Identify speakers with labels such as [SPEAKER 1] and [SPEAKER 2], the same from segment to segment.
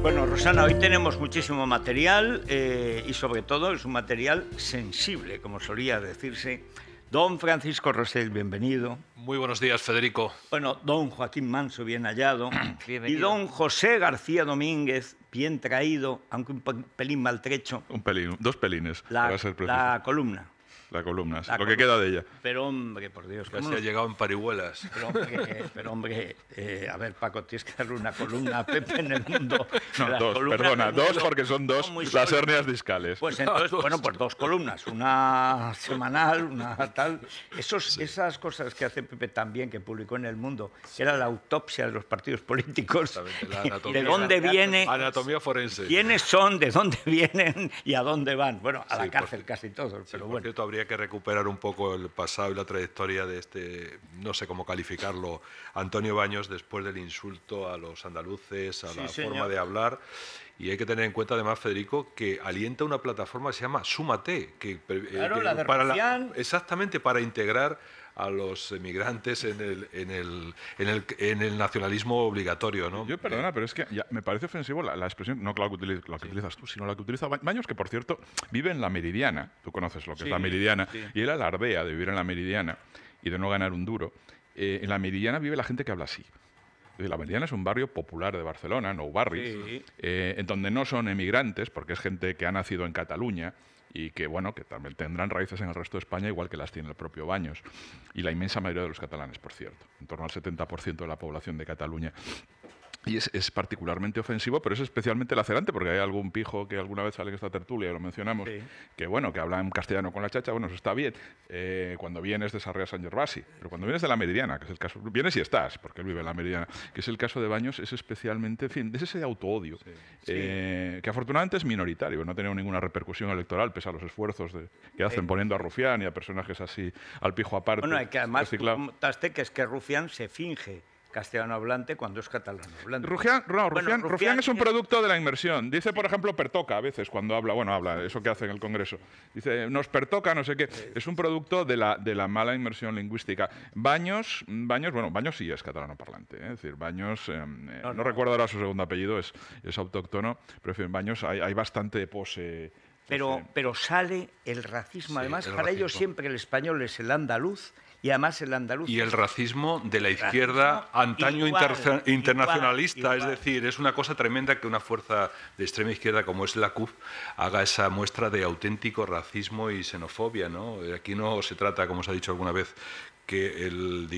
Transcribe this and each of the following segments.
[SPEAKER 1] Bueno, Rosana, hoy tenemos muchísimo material y sobre todo es un material sensible, como solía decirse. Don Francisco Rosell, bienvenido.
[SPEAKER 2] Muy buenos días, Federico.
[SPEAKER 1] Bueno, don Joaquín Manso, bien hallado.
[SPEAKER 3] Bienvenido.
[SPEAKER 1] Y don José García Domínguez, bien traído, aunque un pelín maltrecho.
[SPEAKER 4] Un pelín, dos pelines, para ser preciso.
[SPEAKER 1] La columna.
[SPEAKER 4] La columna,
[SPEAKER 1] La
[SPEAKER 4] lo que queda de ella.
[SPEAKER 1] Pero hombre, por Dios.
[SPEAKER 2] Casi ha llegado en parihuelas.
[SPEAKER 1] Pero hombre, a ver, Paco, tienes que darle una columna a Pepe en el mundo.
[SPEAKER 4] No, dos, perdona, dos porque son dos las hernias discales.
[SPEAKER 1] Pues entonces, bueno, pues dos columnas, una semanal, una tal. Esas cosas que hace Pepe también, que publicó en El Mundo, que era la autopsia de los partidos políticos. ¿De dónde viene?
[SPEAKER 2] Anatomía forense.
[SPEAKER 1] ¿Quiénes son? ¿De dónde vienen? ¿Y a dónde van? Bueno, a la cárcel casi todos, pero bueno.
[SPEAKER 2] Por cierto, habría que recuperar un poco el pasado y la trayectoria de este, no sé cómo calificarlo, Antonio Baños, después del insulto a los andaluces, a la forma de hablar. Y hay que tener en cuenta, además, Federico, que alienta una plataforma que se llama Súmate,
[SPEAKER 1] Claro, la de Rufián.
[SPEAKER 2] Exactamente, para integrar a los emigrantes en el nacionalismo obligatorio, ¿no?
[SPEAKER 4] Yo, perdona, pero es que ya me parece ofensivo la expresión, no la que utilizas tú, sino la que utiliza Baños, que por cierto vive en la Meridiana. Tú conoces lo que es la Meridiana. Sí. Y él alardea de vivir en la Meridiana y de no ganar un duro. En la Meridiana vive la gente que habla así. La Meridiana es un barrio popular de Barcelona, nou barris, en donde no son emigrantes, porque es gente que ha nacido en Cataluña y que, bueno, que también tendrán raíces en el resto de España, igual que las tiene el propio Baños. Y la inmensa mayoría de los catalanes, por cierto, en torno al 70% de la población de Cataluña. Y es particularmente ofensivo, pero es especialmente lacerante, porque hay algún pijo que alguna vez sale en esta tertulia, lo mencionamos, que bueno, que habla en castellano con la chacha, bueno, eso está bien, cuando vienes de Sarriá Sant Gervasi, pero cuando vienes de la Meridiana, que es el caso, vienes y estás, porque él vive en la Meridiana, que es el caso de Baños, es especialmente, en fin, es ese autoodio, que afortunadamente es minoritario, no ha tenido ninguna repercusión electoral, pese a los esfuerzos que hacen poniendo a Rufián y a personajes así, al pijo aparte.
[SPEAKER 1] Bueno, hay que además comentaste que es que Rufián se finge castellano hablante cuando es catalano hablante.
[SPEAKER 4] Rufián es un producto de la inmersión. Dice, por ejemplo, pertoca a veces cuando habla, eso que hace en el Congreso. Dice, nos pertoca, no sé qué. Es un producto de la mala inmersión lingüística. Baños sí es catalano parlante. Es decir, Baños, no recuerdo ahora su segundo apellido, es autóctono, pero en Baños hay bastante pose.
[SPEAKER 1] Pero sale el racismo. Además, para ellos siempre el español es el andaluz. Y además el andaluz...
[SPEAKER 2] Y el racismo de la izquierda antaño internacionalista. Igual. Es decir, es una cosa tremenda que una fuerza de extrema izquierda como es la CUP haga esa muestra de auténtico racismo y xenofobia, ¿no? Aquí no se trata, como se ha dicho alguna vez, que el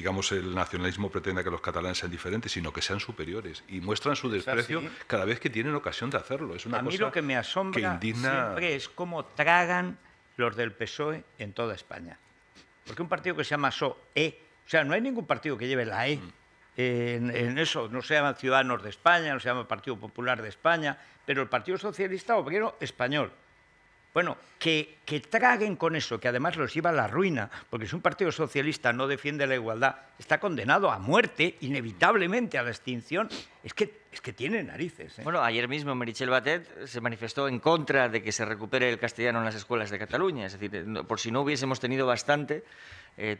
[SPEAKER 2] nacionalismo pretenda que los catalanes sean diferentes, sino que sean superiores. Y muestran su desprecio cada vez que tienen ocasión de hacerlo. Es una cosa
[SPEAKER 1] mí lo que me asombra
[SPEAKER 2] que indigna...
[SPEAKER 1] siempre es cómo tragan los del PSOE en toda España. Porque un partido que se llama PSOE, o sea, no hay ningún partido que lleve la E en eso, no se llama Ciudadanos de España, no se llama Partido Popular de España, pero el Partido Socialista Obrero Español. Bueno, que traguen con eso, que además los lleva a la ruina, porque si un partido socialista no defiende la igualdad, está condenado a muerte, inevitablemente a la extinción. Es que tiene narices.
[SPEAKER 3] Bueno, ayer mismo Meritxell Batet se manifestó en contra de que se recupere el castellano en las escuelas de Cataluña. Es decir, por si no hubiésemos tenido bastante,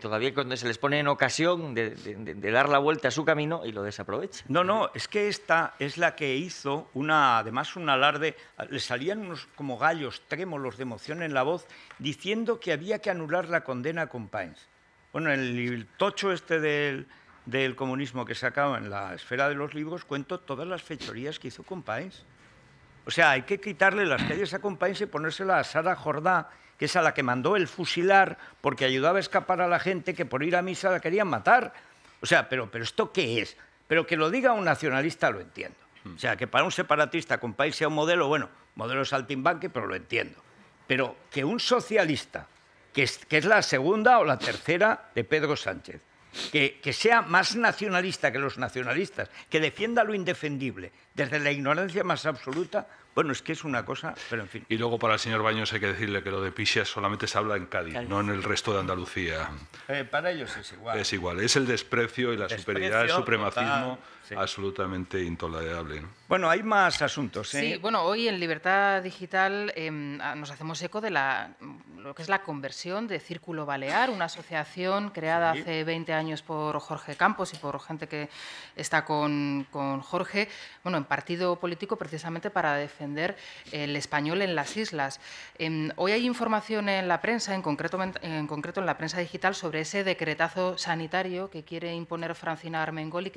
[SPEAKER 3] todavía cuando se les pone en ocasión de dar la vuelta a su camino y lo desaprovechan.
[SPEAKER 1] No, es que esta es la que hizo además un alarde, le salían unos como gallos trémolos de emoción en la voz, diciendo que había que anular la condena a Companys. Bueno, el tocho este del comunismo que sacaba en la esfera de los libros, cuento todas las fechorías que hizo Companys. O sea, hay que quitarle las calles a Companys y ponérsela a Sara Jordá, que es a la que mandó el fusilar porque ayudaba a escapar a la gente que por ir a misa la querían matar. O sea, pero ¿esto qué es? Pero que lo diga un nacionalista lo entiendo. O sea, que para un separatista Companys sea un modelo, bueno, modelo saltimbanqui, pero lo entiendo. Pero que un socialista, que es la segunda o la tercera de Pedro Sánchez, que sea más nacionalista que los nacionalistas, que defienda lo indefendible desde la ignorancia más absoluta, bueno, es que es una cosa, pero en fin.
[SPEAKER 2] Y luego para el señor Baños hay que decirle que lo de Pixas solamente se habla en Cádiz, no en el resto de Andalucía.
[SPEAKER 1] Para ellos es igual.
[SPEAKER 2] Es igual, es el desprecio y la superioridad, el supremacismo absolutamente intolerable, ¿no?
[SPEAKER 1] Bueno, hay más asuntos, ¿eh?
[SPEAKER 5] Sí, bueno, hoy en Libertad Digital nos hacemos eco de lo que es la conversión de Círculo Balear, una asociación creada hace 20 años por Jorge Campos y por gente que está con Jorge, bueno, en partido político precisamente para defender el español en las islas. Hoy hay información en la prensa, en concreto en la prensa digital, sobre ese decretazo sanitario que quiere imponer Francina Armengol y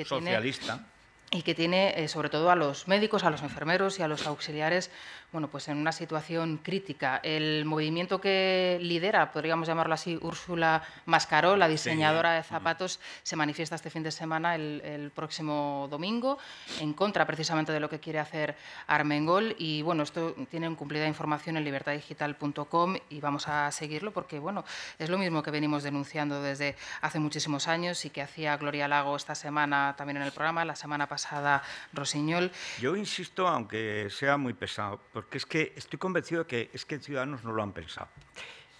[SPEAKER 5] que tiene sobre todo a los médicos, a los enfermeros y a los auxiliares, bueno, pues en una situación crítica. El movimiento que lidera, podríamos llamarlo así, Úrsula Mascaró, la diseñadora de zapatos, se manifiesta este fin de semana, el próximo domingo, en contra precisamente de lo que quiere hacer Armengol. Y bueno, esto tiene cumplida información en libertaddigital.com y vamos a seguirlo porque, bueno, es lo mismo que venimos denunciando desde hace muchísimos años y que hacía Gloria Lago esta semana también en el programa, la semana pasada Rosiñol.
[SPEAKER 1] Yo insisto, aunque sea muy pesado, porque es que estoy convencido de que es que Ciudadanos no lo han pensado.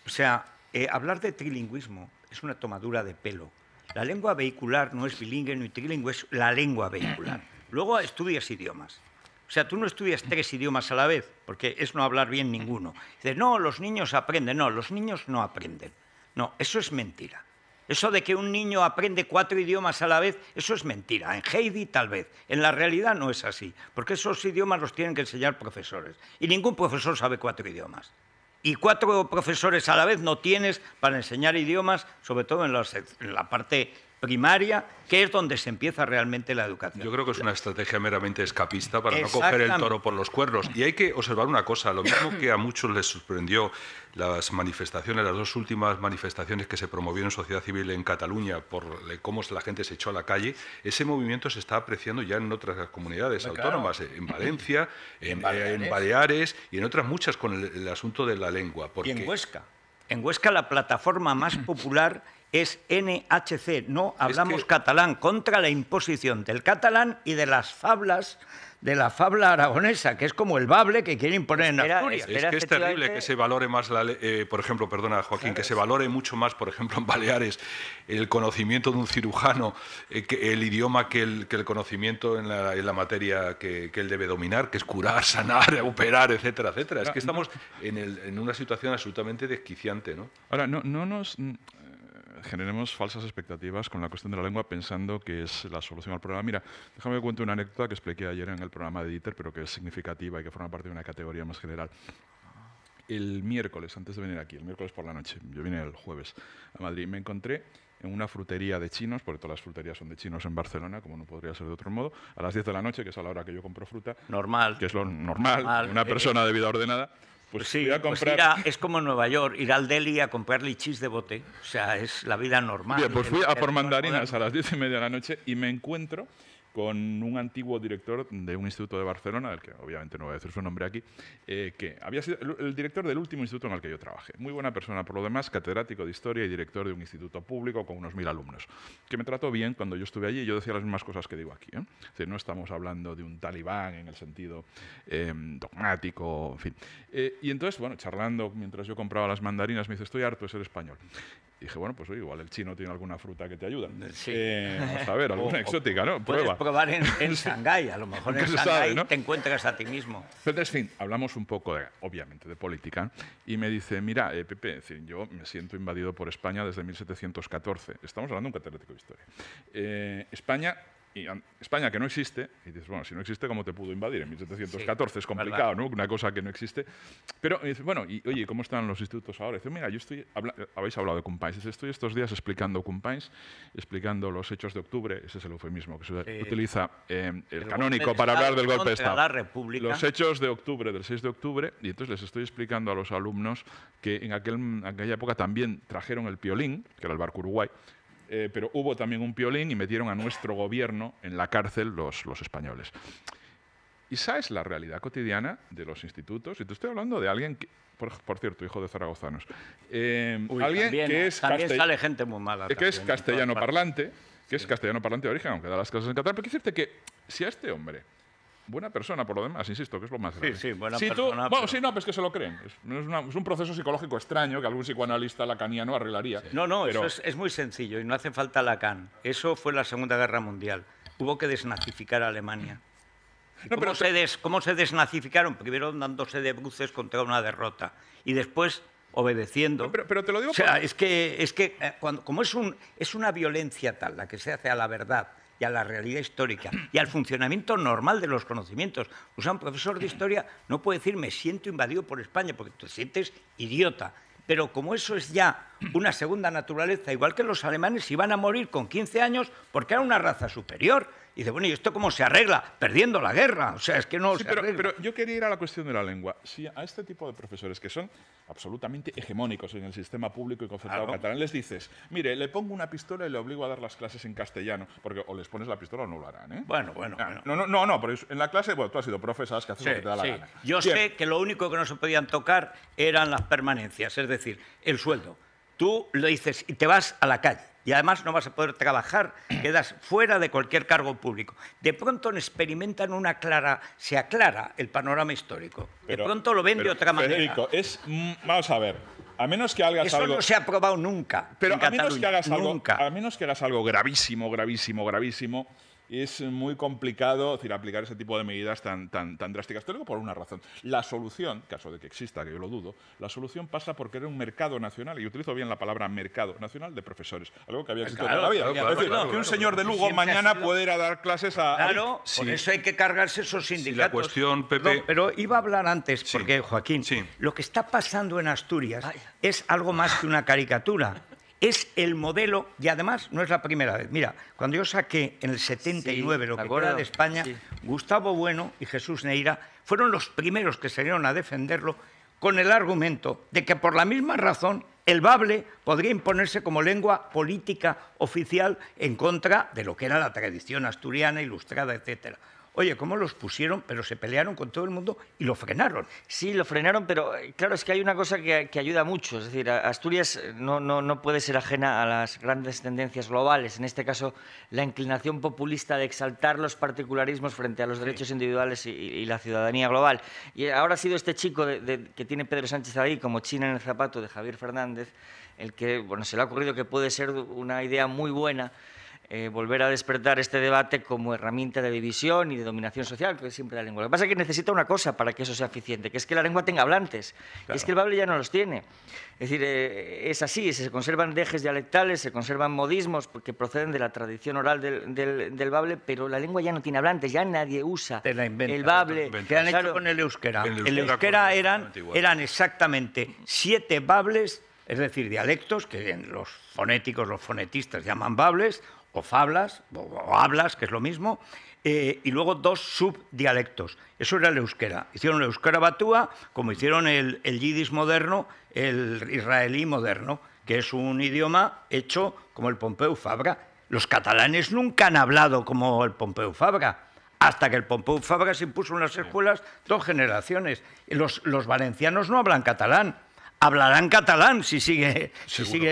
[SPEAKER 1] O sea, hablar de trilingüismo es una tomadura de pelo. La lengua vehicular no es bilingüe ni trilingüe, es la lengua vehicular. Luego estudias idiomas. O sea, tú no estudias 3 idiomas a la vez, porque es no hablar bien ninguno. Dices, no, los niños aprenden. No, los niños no aprenden. No, eso es mentira. Eso de que un niño aprende 4 idiomas a la vez, eso es mentira. En Heidi tal vez. En la realidad no es así, porque esos idiomas los tienen que enseñar profesores. Y ningún profesor sabe 4 idiomas. Y 4 profesores a la vez no tienes para enseñar idiomas, sobre todo en la parte primaria, que es donde se empieza realmente la educación.
[SPEAKER 2] Yo creo que es una estrategia meramente escapista para no coger el toro por los cuernos. Y hay que observar una cosa, lo mismo que a muchos les sorprendió las manifestaciones, las 2 últimas manifestaciones que se promovieron en sociedad civil en Cataluña por cómo la gente se echó a la calle, ese movimiento se está apreciando ya en otras comunidades autónomas, en Valencia, en Baleares y en otras muchas con el asunto de la lengua.
[SPEAKER 1] Y en Huesca. En Huesca la plataforma más popular es NHC, no hablamos catalán, contra la imposición del catalán y de las fablas, de la fabla aragonesa, que es como el bable que quiere imponer en Asturias.
[SPEAKER 2] Es que es terrible que se valore más, por ejemplo, perdona Joaquín, que se valore mucho más, por ejemplo, en Baleares, el conocimiento de un cirujano, el idioma que el conocimiento en la materia que él debe dominar, que es curar, sanar, operar, etcétera, etcétera. Es que estamos en una situación absolutamente desquiciante, ¿no?
[SPEAKER 4] Ahora, no nos generemos falsas expectativas con la cuestión de la lengua pensando que es la solución al problema. Mira, déjame que cuente una anécdota que expliqué ayer en el programa de Dieter, pero que es significativa y que forma parte de una categoría más general. El miércoles, antes de venir aquí, el miércoles por la noche, yo vine el jueves a Madrid, me encontré en una frutería de chinos, porque todas las fruterías son de chinos en Barcelona, como no podría ser de otro modo, a las 10 de la noche, que es a la hora que yo compro fruta.
[SPEAKER 1] Normal.
[SPEAKER 4] Que es lo normal, una persona de vida ordenada. Pues
[SPEAKER 1] sí,
[SPEAKER 4] voy a comprar...
[SPEAKER 1] es como en Nueva York, ir al deli a comprar lichis de bote. O sea, es la vida normal.
[SPEAKER 4] Bien, pues fui a por mandarinas a las 10:30 de la noche y me encuentro con un antiguo director de un instituto de Barcelona, del que obviamente no voy a decir su nombre aquí, que había sido el director del último instituto en el que yo trabajé. Muy buena persona, por lo demás, catedrático de Historia y director de un instituto público con unos 1000 alumnos, que me trató bien cuando yo estuve allí y yo decía las mismas cosas que digo aquí. Es decir, no estamos hablando de un talibán en el sentido dogmático, en fin. Y entonces, bueno, charlando mientras yo compraba las mandarinas, me dice, estoy harto de ser español. Y dije, bueno, pues oye, igual el chino tiene alguna fruta que te ayuda.
[SPEAKER 1] Sí.
[SPEAKER 4] Vamos a ver, alguna exótica, ¿no?
[SPEAKER 1] Puedes probar en Shanghái, a lo mejor en Shanghái, ¿no? Te encuentras a ti mismo.
[SPEAKER 4] Entonces, en fin, hablamos un poco, obviamente, de política, y me dice, mira, Pepe, es decir, yo me siento invadido por España desde 1714. Estamos hablando de un catedrático de historia. España que no existe, y dices, bueno, si no existe, ¿cómo te pudo invadir? En 1714 sí, es complicado, ¿verdad? ¿No? Una cosa que no existe. Pero, me dice, bueno, y oye, ¿cómo están los institutos ahora? Y dice, mira, habéis hablado de Companys. Dice, estoy estos días explicando Companys, explicando los hechos de octubre, ese es el eufemismo que se utiliza el canónico para hablar del golpe de Estado.
[SPEAKER 1] La República.
[SPEAKER 4] Los hechos de octubre, del 6 de octubre, y entonces les estoy explicando a los alumnos que en aquella época también trajeron el piolín, que era el barco Uruguay, pero hubo también un piolín y metieron a nuestro gobierno en la cárcel los españoles. Y esa es la realidad cotidiana de los institutos. Y te estoy hablando de alguien que, por cierto, hijo de zaragozanos, alguien que es
[SPEAKER 1] sale gente muy mala.
[SPEAKER 4] Que es castellano parlante, de origen, aunque da las clases en catalán. Pero quiero decirte que si a este hombre, buena persona por lo demás, insisto, que es lo más grave.
[SPEAKER 1] Sí, buena persona.
[SPEAKER 4] Bueno, sí, no, pues que se lo creen. Es un proceso psicológico extraño que algún psicoanalista lacaniano arreglaría.
[SPEAKER 1] Sí. No, pero eso es muy sencillo y no hace falta Lacan. Eso fue la Segunda Guerra Mundial. Hubo que desnazificar a Alemania. ¿Cómo se desnazificaron? Primero dándose de bruces contra una derrota y después obedeciendo.
[SPEAKER 4] Pero te lo digo...
[SPEAKER 1] O sea, es que como es una violencia tal la que se hace a la verdad y a la realidad histórica y al funcionamiento normal de los conocimientos. O sea, un profesor de historia no puede decir me siento invadido por España porque te sientes idiota. Pero como eso es ya una segunda naturaleza, igual que los alemanes iban a morir con 15 años porque era una raza superior. Y dice, bueno, ¿y esto cómo se arregla? Perdiendo la guerra. O sea, es que no se arregla.
[SPEAKER 4] Pero yo quería ir a la cuestión de la lengua. Si a este tipo de profesores que son absolutamente hegemónicos en el sistema público y concertado catalán les dices, mire, le pongo una pistola y le obligo a dar las clases en castellano, porque o les pones la pistola o no lo harán, ¿eh?
[SPEAKER 1] Bueno.
[SPEAKER 4] No, pero en la clase, bueno, tú has sido profesor, sabes que haces lo que te da la gana.
[SPEAKER 1] Yo sé que lo único que no se podían tocar eran las permanencias, es decir, el sueldo. Tú lo dices y te vas a la calle. Y además no vas a poder trabajar, quedas fuera de cualquier cargo público. De pronto experimentan se aclara el panorama histórico. De pronto lo ven de otra manera.
[SPEAKER 4] Federico, vamos a ver, a menos que hagas algo...
[SPEAKER 1] Eso no se ha aprobado nunca.
[SPEAKER 4] Pero
[SPEAKER 1] en Cataluña,
[SPEAKER 4] a menos que hagas algo gravísimo, es muy complicado aplicar ese tipo de medidas tan drásticas. Te lo digo por una razón. La solución, caso de que exista, que yo lo dudo, la solución pasa por querer un mercado nacional, y utilizo bien la palabra mercado nacional de profesores, algo que había existido toda la vida. Es decir, que un señor de Lugo mañana puede ir a dar clases a...
[SPEAKER 1] Claro, por eso hay que cargarse esos sindicatos.
[SPEAKER 2] Sí, la cuestión, Pepe...
[SPEAKER 1] No, pero iba a hablar antes, porque, Joaquín, lo que está pasando en Asturias es algo más que una caricatura. Es el modelo, y además no es la primera vez. Mira, cuando yo saqué en el 79 lo que queda de España, Gustavo Bueno y Jesús Neira fueron los primeros que salieron a defenderlo con el argumento de que por la misma razón el bable podría imponerse como lengua política oficial en contra de lo que era la tradición asturiana, ilustrada, etcétera. Oye, ¿cómo los pusieron? Pero se pelearon con todo el mundo y lo frenaron.
[SPEAKER 3] Sí, lo frenaron, pero claro, es que hay una cosa que ayuda mucho. Es decir, Asturias no puede ser ajena a las grandes tendencias globales. En este caso, la inclinación populista de exaltar los particularismos frente a los derechos individuales y la ciudadanía global. Y ahora ha sido este chico que tiene Pedro Sánchez ahí, como China en el zapato, de Javier Fernández, el que se le ha ocurrido que puede ser una idea muy buena volver a despertar este debate como herramienta de división y de dominación social, que es siempre la lengua. Lo que pasa es que necesita una cosa para que eso sea eficiente, que es que la lengua tenga hablantes. Claro. Y es que el bable ya no los tiene. Es decir, es así, se conservan dejes dialectales, se conservan modismos que proceden de la tradición oral del bable, pero la lengua ya no tiene hablantes, ya nadie usa el bable.
[SPEAKER 1] ¿Qué han hecho con el euskera? El euskera eran exactamente 7 bables, es decir, dialectos, que los fonéticos, los fonetistas llaman bables, o fablas, o hablas, que es lo mismo, y luego 2 subdialectos. Eso era el euskera. Hicieron el euskera batúa, como hicieron el yiddish moderno, el israelí moderno, que es un idioma hecho como el Pompeu Fabra. Los catalanes nunca han hablado como el Pompeu Fabra, hasta que el Pompeu Fabra se impuso en las escuelas 2 generaciones. Los valencianos no hablan catalán. Hablarán catalán si sigue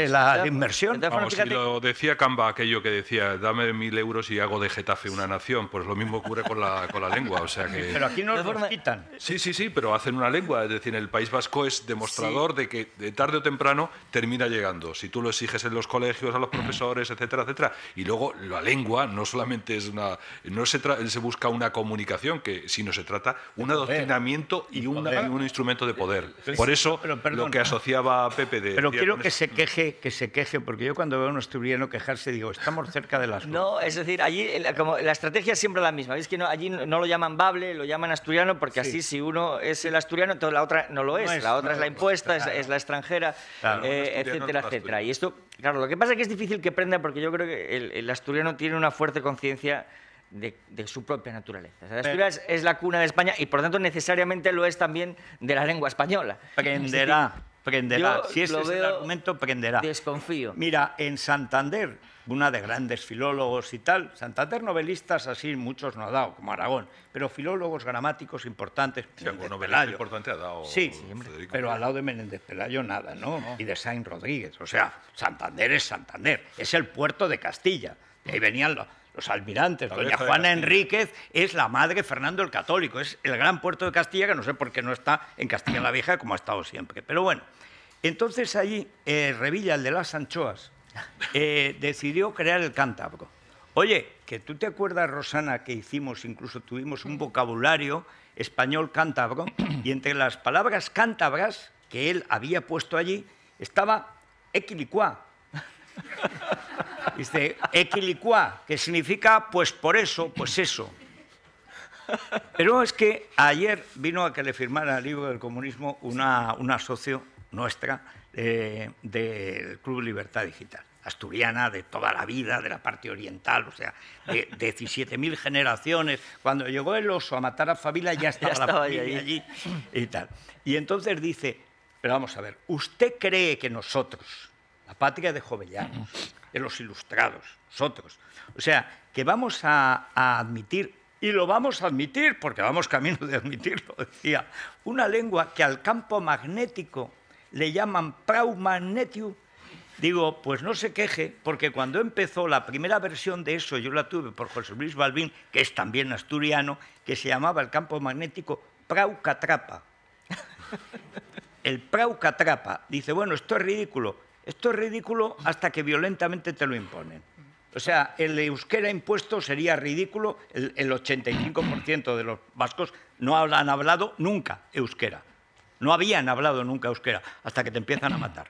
[SPEAKER 1] la inmersión.
[SPEAKER 2] Vamos, si lo decía Camba, aquello que decía, dame 1.000 euros y hago de Getafe una nación, pues lo mismo ocurre con la lengua. O sea que...
[SPEAKER 1] Pero aquí no nos quitan.
[SPEAKER 2] Sí, pero hacen una lengua. Es decir, el País Vasco es demostrador de que de tarde o temprano termina llegando. Si tú lo exiges en los colegios, a los profesores, etcétera, etcétera. Y luego la lengua no solamente es una... No se busca una comunicación, sino se trata un adoctrinamiento y un instrumento de poder. Por eso, lo que asociaba a Pepe de...
[SPEAKER 1] Pero quiero que se queje, porque yo cuando veo a un asturiano quejarse digo, estamos cerca de las...
[SPEAKER 3] No, es decir, allí como la estrategia es siempre la misma. ¿Veis que allí no lo llaman bable, lo llaman asturiano, porque así si uno es el asturiano, entonces la otra no lo es. La otra es la impuesta, es la extranjera, etcétera, etcétera. Y esto, claro, lo que pasa es que es difícil que prenda, porque yo creo que el asturiano tiene una fuerte conciencia de su propia naturaleza. O sea, Asturias es la cuna de España y por tanto necesariamente lo es también de la lengua española.
[SPEAKER 1] Prenderá. Si ese es el argumento, prenderá.
[SPEAKER 3] Desconfío.
[SPEAKER 1] Mira, en Santander, una de grandes filólogos y tal, Santander novelistas así muchos no ha dado, como Aragón, pero filólogos gramáticos importantes.
[SPEAKER 2] Sí, algún novelista importante ha dado.
[SPEAKER 1] Sí, pero al lado de Menéndez Pelayo nada, ¿no? Y de Sainz Rodríguez. O sea, Santander es Santander, es el puerto de Castilla. Y ahí venían los almirantes. Doña Juana Enríquez es la madre Fernando el Católico, es el gran puerto de Castilla, que no sé por qué no está en Castilla la Vieja como ha estado siempre. Pero bueno, entonces allí Revilla, el de las anchoas, decidió crear el cántabro. Oye, que tú te acuerdas, Rosana, que incluso tuvimos un vocabulario español cántabro, y entre las palabras cántabras, que él había puesto allí estaba equilicuá. Dice, equilicuá, que significa pues por eso, pues eso. Pero es que ayer vino a que le firmara el libro del comunismo una socio nuestra del Club Libertad Digital, asturiana de toda la vida, de la parte oriental, o sea, de 17.000 generaciones. Cuando llegó el oso a matar a Fabila ya estaba la familia allí y tal. Y entonces dice, pero vamos a ver, ¿usted cree que nosotros, la patria de Jovellanos, de los ilustrados, nosotros, o sea, que vamos a admitir, y lo vamos a admitir, porque vamos camino de admitirlo, decía, una lengua que al campo magnético le llaman prau magnetium? Digo, pues no se queje, porque cuando empezó la primera versión de eso, yo la tuve por José Luis Balbín, que es también asturiano, que se llamaba el campo magnético prau catrapa. El prau catrapa. Dice, bueno, esto es ridículo hasta que violentamente te lo imponen. O sea, el euskera impuesto sería ridículo, el 85% de los vascos no han hablado nunca euskera. No habían hablado nunca euskera, hasta que te empiezan a matar.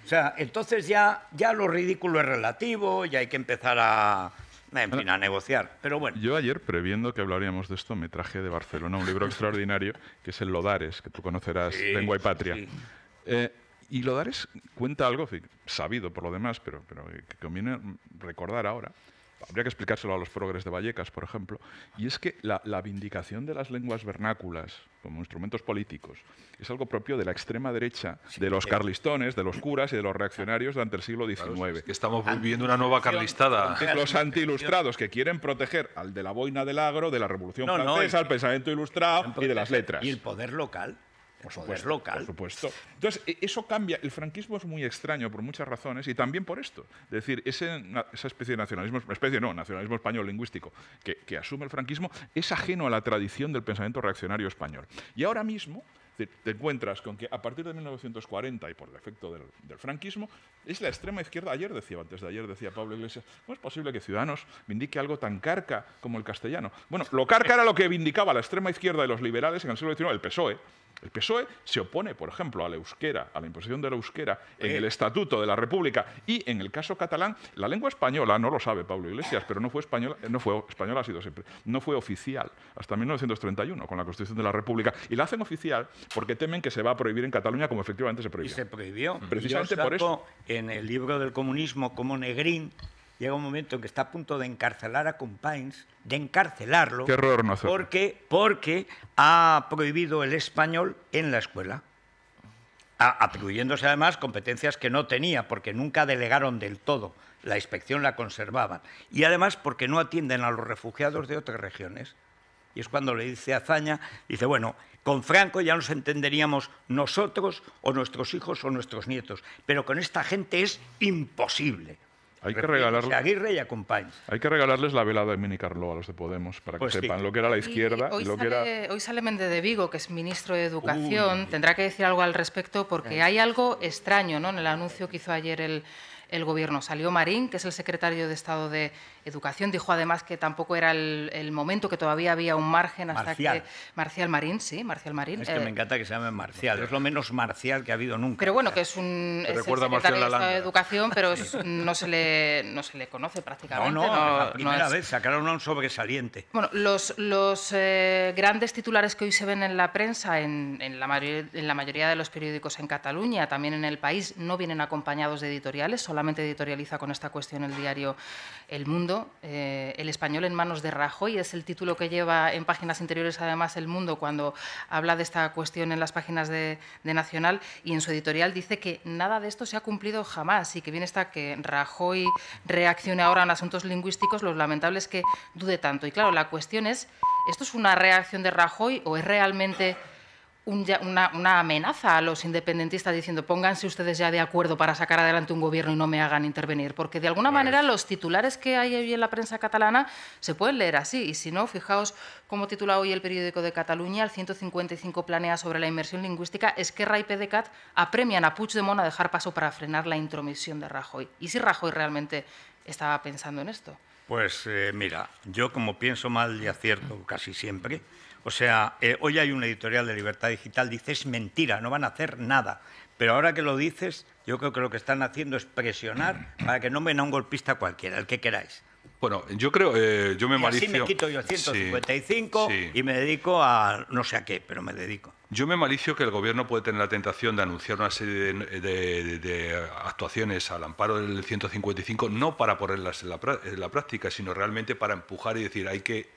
[SPEAKER 1] O sea, entonces ya lo ridículo es relativo, ya hay que empezar a negociar. Pero bueno.
[SPEAKER 4] Yo ayer, previendo que hablaríamos de esto, me traje de Barcelona un libro extraordinario, que es el Lodares, que tú conocerás, sí, Lengua y Patria. Sí. Y Lodares cuenta algo sabido por lo demás, pero que conviene recordar ahora. Habría que explicárselo a los progres de Vallecas, por ejemplo, y es que la vindicación de las lenguas vernáculas como instrumentos políticos es algo propio de la extrema derecha, de los carlistones, de los curas y de los reaccionarios durante el siglo XIX.
[SPEAKER 2] Claro, es que estamos viviendo una nueva carlistada.
[SPEAKER 4] Los antiilustrados que quieren proteger al de la boina del agro, de la Revolución Francesa, al pensamiento ilustrado y de las letras.
[SPEAKER 1] Y el poder local.
[SPEAKER 4] Por supuesto. Entonces, eso cambia. El franquismo es muy extraño por muchas razones y también por esto. Es decir, esa especie de nacionalismo español lingüístico que asume el franquismo es ajeno a la tradición del pensamiento reaccionario español. Y ahora mismo te encuentras con que a partir de 1940 y por el efecto del franquismo, es la extrema izquierda. Antes de ayer decía Pablo Iglesias, ¿cómo es posible que Ciudadanos vindique algo tan carca como el castellano? Bueno, lo carca era lo que vindicaba la extrema izquierda de los liberales en el siglo XIX, el PSOE. El PSOE se opone, por ejemplo, al euskera, a la imposición del euskera en el Estatuto de la República y en el caso catalán, la lengua española, no lo sabe Pablo Iglesias, pero no fue española, ha sido siempre, no fue oficial hasta 1931 con la Constitución de la República y la hacen oficial porque temen que se va a prohibir en Cataluña como efectivamente se prohibió.
[SPEAKER 1] Y se prohibió.
[SPEAKER 4] Precisamente por eso.
[SPEAKER 1] En el libro del comunismo como Negrín llega un momento en que está a punto de encarcelar a Companys, de encarcelarlo.
[SPEAKER 4] Qué error no hacerlo.
[SPEAKER 1] Porque ha prohibido el español en la escuela, atribuyéndose además competencias que no tenía, porque nunca delegaron del todo, la inspección la conservaban. Y además porque no atienden a los refugiados de otras regiones. Y es cuando le dice a Azaña, dice, bueno, con Franco ya nos entenderíamos nosotros o nuestros hijos o nuestros nietos, pero con esta gente es imposible.
[SPEAKER 4] Hay que regalarles,
[SPEAKER 1] Aguirre y a Companys.
[SPEAKER 4] Hay que regalarles la velada de Mini Carlo a los de Podemos para que sepan lo que era la izquierda y lo que era...
[SPEAKER 5] Hoy sale Méndez de Vigo, que es ministro de Educación. Tendrá que decir algo al respecto porque hay algo extraño, ¿no?, en el anuncio que hizo ayer el Gobierno. Salió Marín, que es el secretario de Estado de Educación, dijo además que tampoco era el momento, que todavía había un margen hasta que... Marcial Marín, sí, Marcial Marín.
[SPEAKER 1] Es que me encanta que se llame Marcial, es lo menos marcial que ha habido nunca.
[SPEAKER 5] Pero bueno, que es el secretario de Estado de Educación, pero no se le conoce prácticamente.
[SPEAKER 1] La primera vez sacaron a un sobresaliente.
[SPEAKER 5] Bueno, los grandes titulares que hoy se ven en la prensa, en la mayoría de los periódicos en Cataluña, también en El País, no vienen acompañados de editoriales, solamente editorializa con esta cuestión el diario El Mundo. El español en manos de Rajoy es el título que lleva en páginas interiores además El Mundo cuando habla de esta cuestión en las páginas de Nacional, y en su editorial dice que nada de esto se ha cumplido jamás y que bien está que Rajoy reaccione ahora en asuntos lingüísticos. Lo lamentable es que dude tanto. Y claro, la cuestión es, ¿esto es una reacción de Rajoy o es realmente una amenaza a los independentistas diciendo pónganse ustedes ya de acuerdo para sacar adelante un gobierno y no me hagan intervenir? Porque de alguna manera los titulares que hay hoy en la prensa catalana se pueden leer así, y si no, fijaos cómo titula hoy el periódico de Cataluña: el 155 planea sobre la inmersión lingüística, Esquerra y PDeCAT apremian a Puigdemont a dejar paso para frenar la intromisión de Rajoy. ¿Y si Rajoy realmente estaba pensando en esto?
[SPEAKER 1] Pues mira, yo como pienso mal y acierto casi siempre, o sea, hoy hay una editorial de Libertad Digital, dice es mentira, no van a hacer nada. Pero ahora que lo dices, yo creo que lo que están haciendo es presionar para que no venga un golpista cualquiera, el que queráis.
[SPEAKER 2] Bueno, yo creo, yo me malicio...
[SPEAKER 1] Así me quito yo 155 y me dedico a no sé a qué, pero me dedico.
[SPEAKER 2] Yo me malicio que el Gobierno puede tener la tentación de anunciar una serie de actuaciones al amparo del 155, no para ponerlas en la práctica, sino realmente para empujar y decir hay que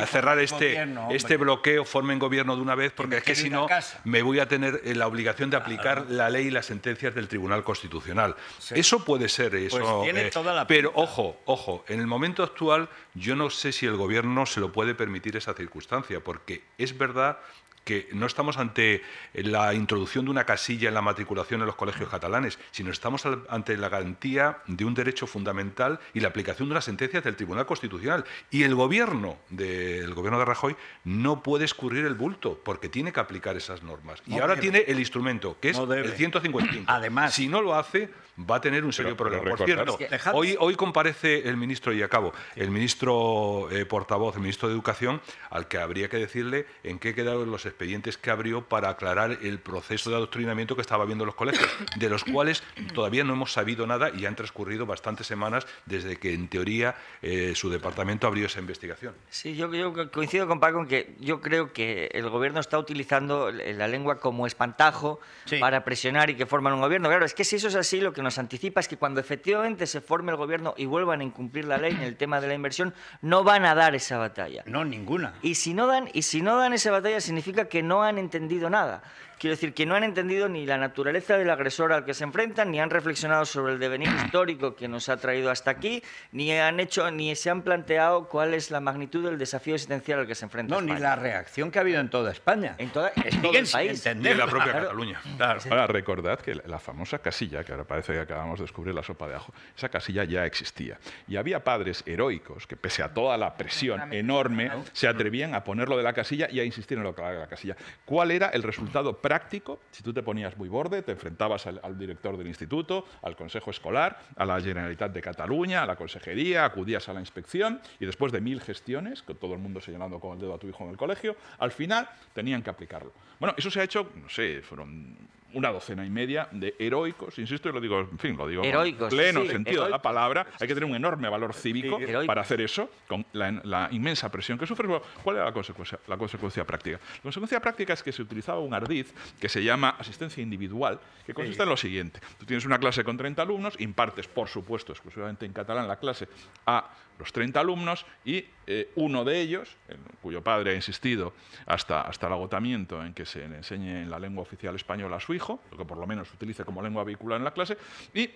[SPEAKER 2] cerrar este bloqueo, formen gobierno de una vez, porque es que si no me voy a tener la obligación de aplicar la ley y las sentencias del Tribunal Constitucional. Sí. Eso puede ser, eso,
[SPEAKER 1] pues tiene toda la
[SPEAKER 2] pero ojo, en el momento actual yo no sé si el Gobierno se lo puede permitir esa circunstancia, porque es verdad que no estamos ante la introducción de una casilla en la matriculación en los colegios catalanes, sino estamos ante la garantía de un derecho fundamental y la aplicación de unas sentencias del Tribunal Constitucional. Y el gobierno de Rajoy no puede escurrir el bulto, porque tiene que aplicar esas normas. Y ahora tiene el instrumento, que es el 155.
[SPEAKER 1] Además,
[SPEAKER 2] si no lo hace, va a tener un serio problema. Por cierto, hoy comparece el ministro, y acabo, el ministro portavoz, el ministro de Educación, al que habría que decirle en qué quedaron los expedientes que abrió para aclarar el proceso de adoctrinamiento que estaba habiendo en los colegios, de los cuales todavía no hemos sabido nada y han transcurrido bastantes semanas desde que, en teoría, su departamento abrió esa investigación.
[SPEAKER 3] Sí, yo coincido con Paco en que yo creo que el Gobierno está utilizando la lengua como espantajo para presionar y que forman un gobierno. Claro, es que si eso es así, lo que nos anticipa es que cuando efectivamente se forme el Gobierno y vuelvan a incumplir la ley en el tema de la inversión, no van a dar esa batalla.
[SPEAKER 1] No, ninguna.
[SPEAKER 3] Y si no dan esa batalla, significa que no han entendido nada. Quiero decir que no han entendido ni la naturaleza del agresor al que se enfrentan, ni han reflexionado sobre el devenir histórico que nos ha traído hasta aquí, ni se han planteado cuál es la magnitud del desafío existencial al que se enfrenta España.
[SPEAKER 1] Ni la reacción que ha habido en toda España.
[SPEAKER 3] En todo el país.
[SPEAKER 2] Y en la propia Cataluña.
[SPEAKER 4] Claro. Ahora, recordad que la famosa casilla, que ahora parece que acabamos de descubrir la sopa de ajo, esa casilla ya existía. Y había padres heroicos que, pese a toda la presión enorme, se atrevían a ponerlo de la casilla y a insistir en lo de la casilla. ¿Cuál era el resultado práctico? Si tú te ponías muy borde, te enfrentabas al director del instituto, al consejo escolar, a la Generalitat de Cataluña, a la consejería, acudías a la inspección y después de 1000 gestiones, con todo el mundo señalando con el dedo a tu hijo en el colegio, al final tenían que aplicarlo. Bueno, eso se ha hecho, no sé, fueron una docena y media de heroicos, insisto, y lo digo, en fin, lo digo
[SPEAKER 3] heroicos,
[SPEAKER 4] con pleno sentido de la palabra. Hay que tener un enorme valor cívico para hacer eso, con la inmensa presión que sufres. ¿Cuál era la consecuencia práctica? La consecuencia práctica es que se utilizaba un ardid que se llama asistencia individual, que consiste en lo siguiente. Tú tienes una clase con 30 alumnos, impartes, por supuesto, exclusivamente en catalán la clase a los 30 alumnos y uno de ellos, cuyo padre ha insistido hasta el agotamiento en que se le enseñe en la lengua oficial española a su hijo, lo que por lo menos se utilice como lengua vehicular en la clase, y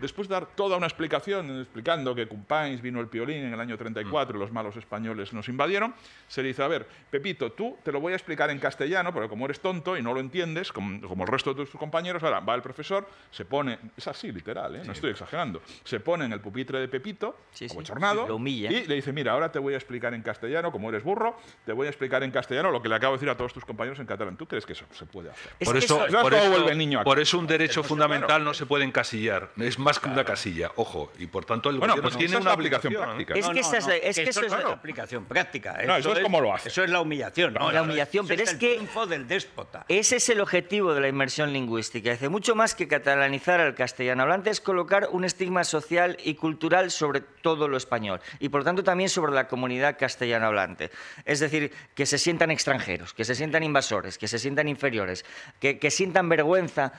[SPEAKER 4] después de dar toda una explicación, explicando que Companys vino el piolín en el año 34 y los malos españoles nos invadieron, se le dice, a ver, Pepito, tú te lo voy a explicar en castellano, porque como eres tonto y no lo entiendes, como el resto de tus compañeros, ahora va el profesor, se pone, es así literal, no estoy exagerando, se pone en el pupitre de Pepito, como chornado,
[SPEAKER 3] lo humilla,
[SPEAKER 4] y le dice, mira, ahora te voy a explicar en castellano, como eres burro, te voy a explicar en castellano lo que le acabo de decir a todos tus compañeros en catalán. ¿Tú crees que eso se puede hacer?
[SPEAKER 2] Por eso un derecho fundamental no se puede encasillar. Es más que una casilla, ojo, y por tanto el gobierno tiene una aplicación práctica.
[SPEAKER 1] Es que eso es la aplicación práctica.
[SPEAKER 4] No, eso es como lo hace.
[SPEAKER 1] Eso es la humillación.
[SPEAKER 3] La humillación, pero es que
[SPEAKER 1] el triunfo del déspota.
[SPEAKER 3] Ese es el objetivo de la inmersión lingüística. Hace mucho más que catalanizar al castellano hablante, es colocar un estigma social y cultural sobre todo lo español y por tanto también sobre la comunidad castellano hablante. Es decir, que se sientan extranjeros, que se sientan invasores, que se sientan inferiores, que sientan vergüenza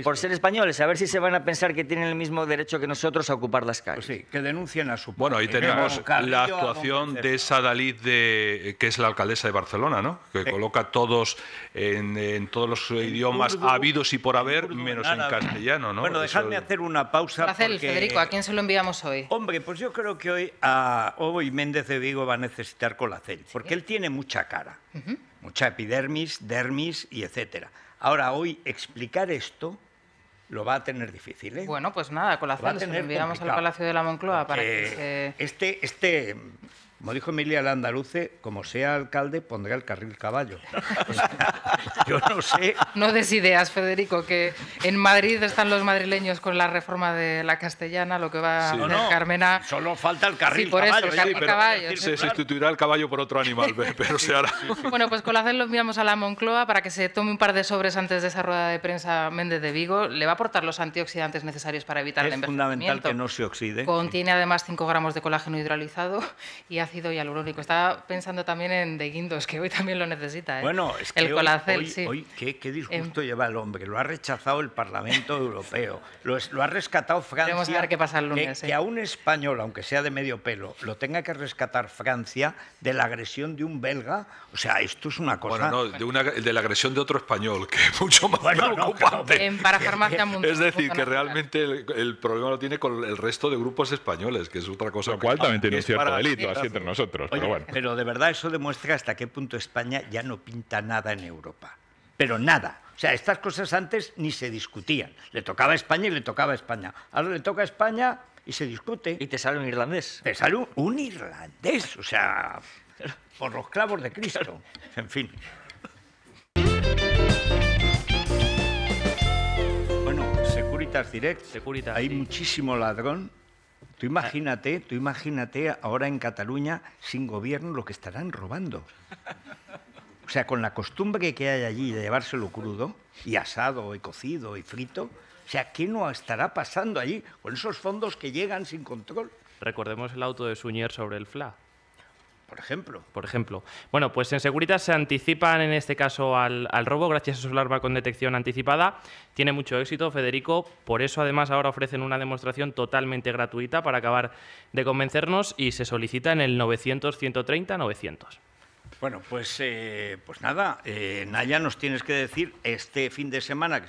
[SPEAKER 3] por ser españoles, a ver si se van a pensar que tienen el mismo derecho que nosotros a ocupar las calles.
[SPEAKER 1] Pues sí, que denuncien a su...
[SPEAKER 2] Bueno, ahí tenemos la actuación de esa Dalí, que es la alcaldesa de Barcelona, ¿no? Que coloca todos en todos los idiomas habidos y por haber, menos en castellano, ¿no?
[SPEAKER 1] Bueno, dejadme hacer una pausa.
[SPEAKER 5] Porque... Federico, ¿a quién se lo enviamos hoy?
[SPEAKER 1] Hombre, pues yo creo que hoy Méndez de Vigo va a necesitar Colacel, porque él tiene mucha cara, mucha epidermis, dermis y etcétera. Ahora, hoy explicar esto lo va a tener difícil, ¿eh?
[SPEAKER 5] Bueno, pues nada, Colacel, se lo enviamos al Palacio de la Moncloa para que se...
[SPEAKER 1] Como dijo Emilia Landaluce, como sea alcalde, pondrá el carril caballo. Yo no sé.
[SPEAKER 5] No des ideas, Federico, que en Madrid están los madrileños con la reforma de la castellana, lo que va a hacer Carmena.
[SPEAKER 1] Solo falta el carril
[SPEAKER 5] Sí, por
[SPEAKER 1] caballo.
[SPEAKER 5] eso, el carril caballo.
[SPEAKER 2] Se sustituirá el caballo por otro animal, pero se hará.
[SPEAKER 5] Bueno, pues con la CEL lo enviamos a la Moncloa para que se tome un par de sobres antes de esa rueda de prensa Méndez de Vigo. Le va a aportar los antioxidantes necesarios para evitar el
[SPEAKER 1] Es
[SPEAKER 5] envejecimiento.
[SPEAKER 1] fundamental que no se oxide.
[SPEAKER 5] Contiene además 5 gramos de colágeno hidrolizado y ácido hialurónico. Estaba pensando también en de guindos, que hoy también lo necesita.
[SPEAKER 1] Bueno, es que
[SPEAKER 5] el Colacel, sí.
[SPEAKER 1] hoy qué disgusto lleva el hombre. Lo ha rechazado el Parlamento Europeo. Lo ha rescatado Francia.
[SPEAKER 5] Veremos a ver qué pasa el lunes.
[SPEAKER 1] Que a un español, aunque sea de medio pelo, lo tenga que rescatar Francia de la agresión de un belga. O sea, esto es una cosa...
[SPEAKER 2] Bueno, no, de la agresión de otro español, que es mucho más preocupante.
[SPEAKER 5] En Parafarmacia Mundial.
[SPEAKER 2] Es decir, que realmente el problema lo tiene con el resto de grupos españoles, que es otra cosa.
[SPEAKER 4] Lo cual también tiene un cierto delito,
[SPEAKER 2] para...
[SPEAKER 4] así entre nosotros.
[SPEAKER 1] Oye,
[SPEAKER 4] pero bueno.
[SPEAKER 1] pero de verdad eso demuestra hasta qué punto España ya no pinta nada en Europa. Pero nada. O sea, estas cosas antes ni se discutían. Le tocaba a España y le tocaba a España. Ahora le toca a España y se discute.
[SPEAKER 3] Y te sale un irlandés.
[SPEAKER 1] Te sale un irlandés, o sea, por los clavos de Cristo. En fin. Bueno, Securitas Direct.
[SPEAKER 6] Securitas,
[SPEAKER 1] hay
[SPEAKER 6] sí.
[SPEAKER 1] muchísimo ladrón. Tú imagínate ahora en Cataluña, sin gobierno, lo que estarán robando. O sea, con la costumbre que hay allí de llevárselo crudo, y asado, y cocido, y frito, o sea, ¿qué no estará pasando allí con esos fondos que llegan sin control?
[SPEAKER 6] Recordemos el auto de Suñer sobre el FLA.
[SPEAKER 1] Por ejemplo.
[SPEAKER 6] Bueno, pues en Securitas se anticipan en este caso al robo gracias a su alarma con detección anticipada. Tiene mucho éxito, Federico. Por eso, además, ahora ofrecen una demostración totalmente gratuita para acabar de convencernos y se solicita en el 900-130-900.
[SPEAKER 1] Bueno, pues nada, Naya, nos tienes que decir este fin de semana, que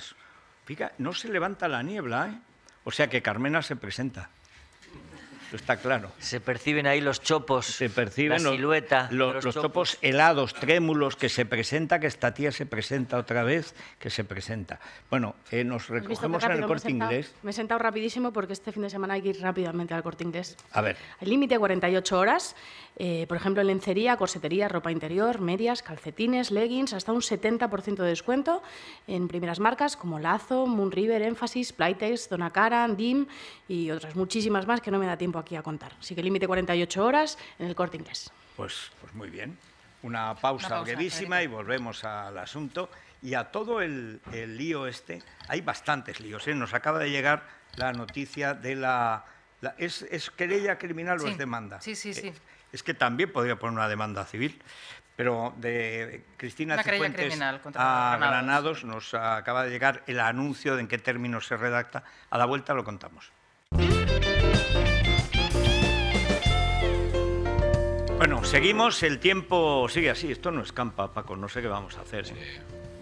[SPEAKER 1] fíjate, no se levanta la niebla, ¿eh? O sea que Carmena se presenta. Está claro.
[SPEAKER 3] Se perciben ahí los chopos,
[SPEAKER 1] Se perciben
[SPEAKER 3] la silueta.
[SPEAKER 1] los chopos helados, trémulos, que se presenta, que esta tía se presenta otra vez, que se presenta. Bueno, nos recogemos en el Corte Inglés.
[SPEAKER 7] Me he sentado rapidísimo porque este fin de semana hay que ir rápidamente al Corte Inglés.
[SPEAKER 1] A ver.
[SPEAKER 7] El límite 48 horas, por ejemplo, en lencería, corsetería, ropa interior, medias, calcetines, leggings, hasta un 70% de descuento en primeras marcas como Lazo, Moonriver, Emphasis, Playtex, Donna Karan, Dim y otras muchísimas más que no me da tiempo aquí a contar. Así que límite 48 horas en el Corte Inglés.
[SPEAKER 1] Pues muy bien. Una pausa brevísima y volvemos al asunto. Y a todo el lío este, hay bastantes líos, ¿eh? Nos acaba de llegar la noticia de ¿Es querella criminal o es demanda?
[SPEAKER 5] Sí.
[SPEAKER 1] Es que también podría poner una demanda civil. Pero de Cristina Cifuentes a Granados nos acaba de llegar el anuncio de en qué términos se redacta. A la vuelta lo contamos. Bueno, seguimos, el tiempo sigue así, esto no escampa, Paco, no sé qué vamos a hacer.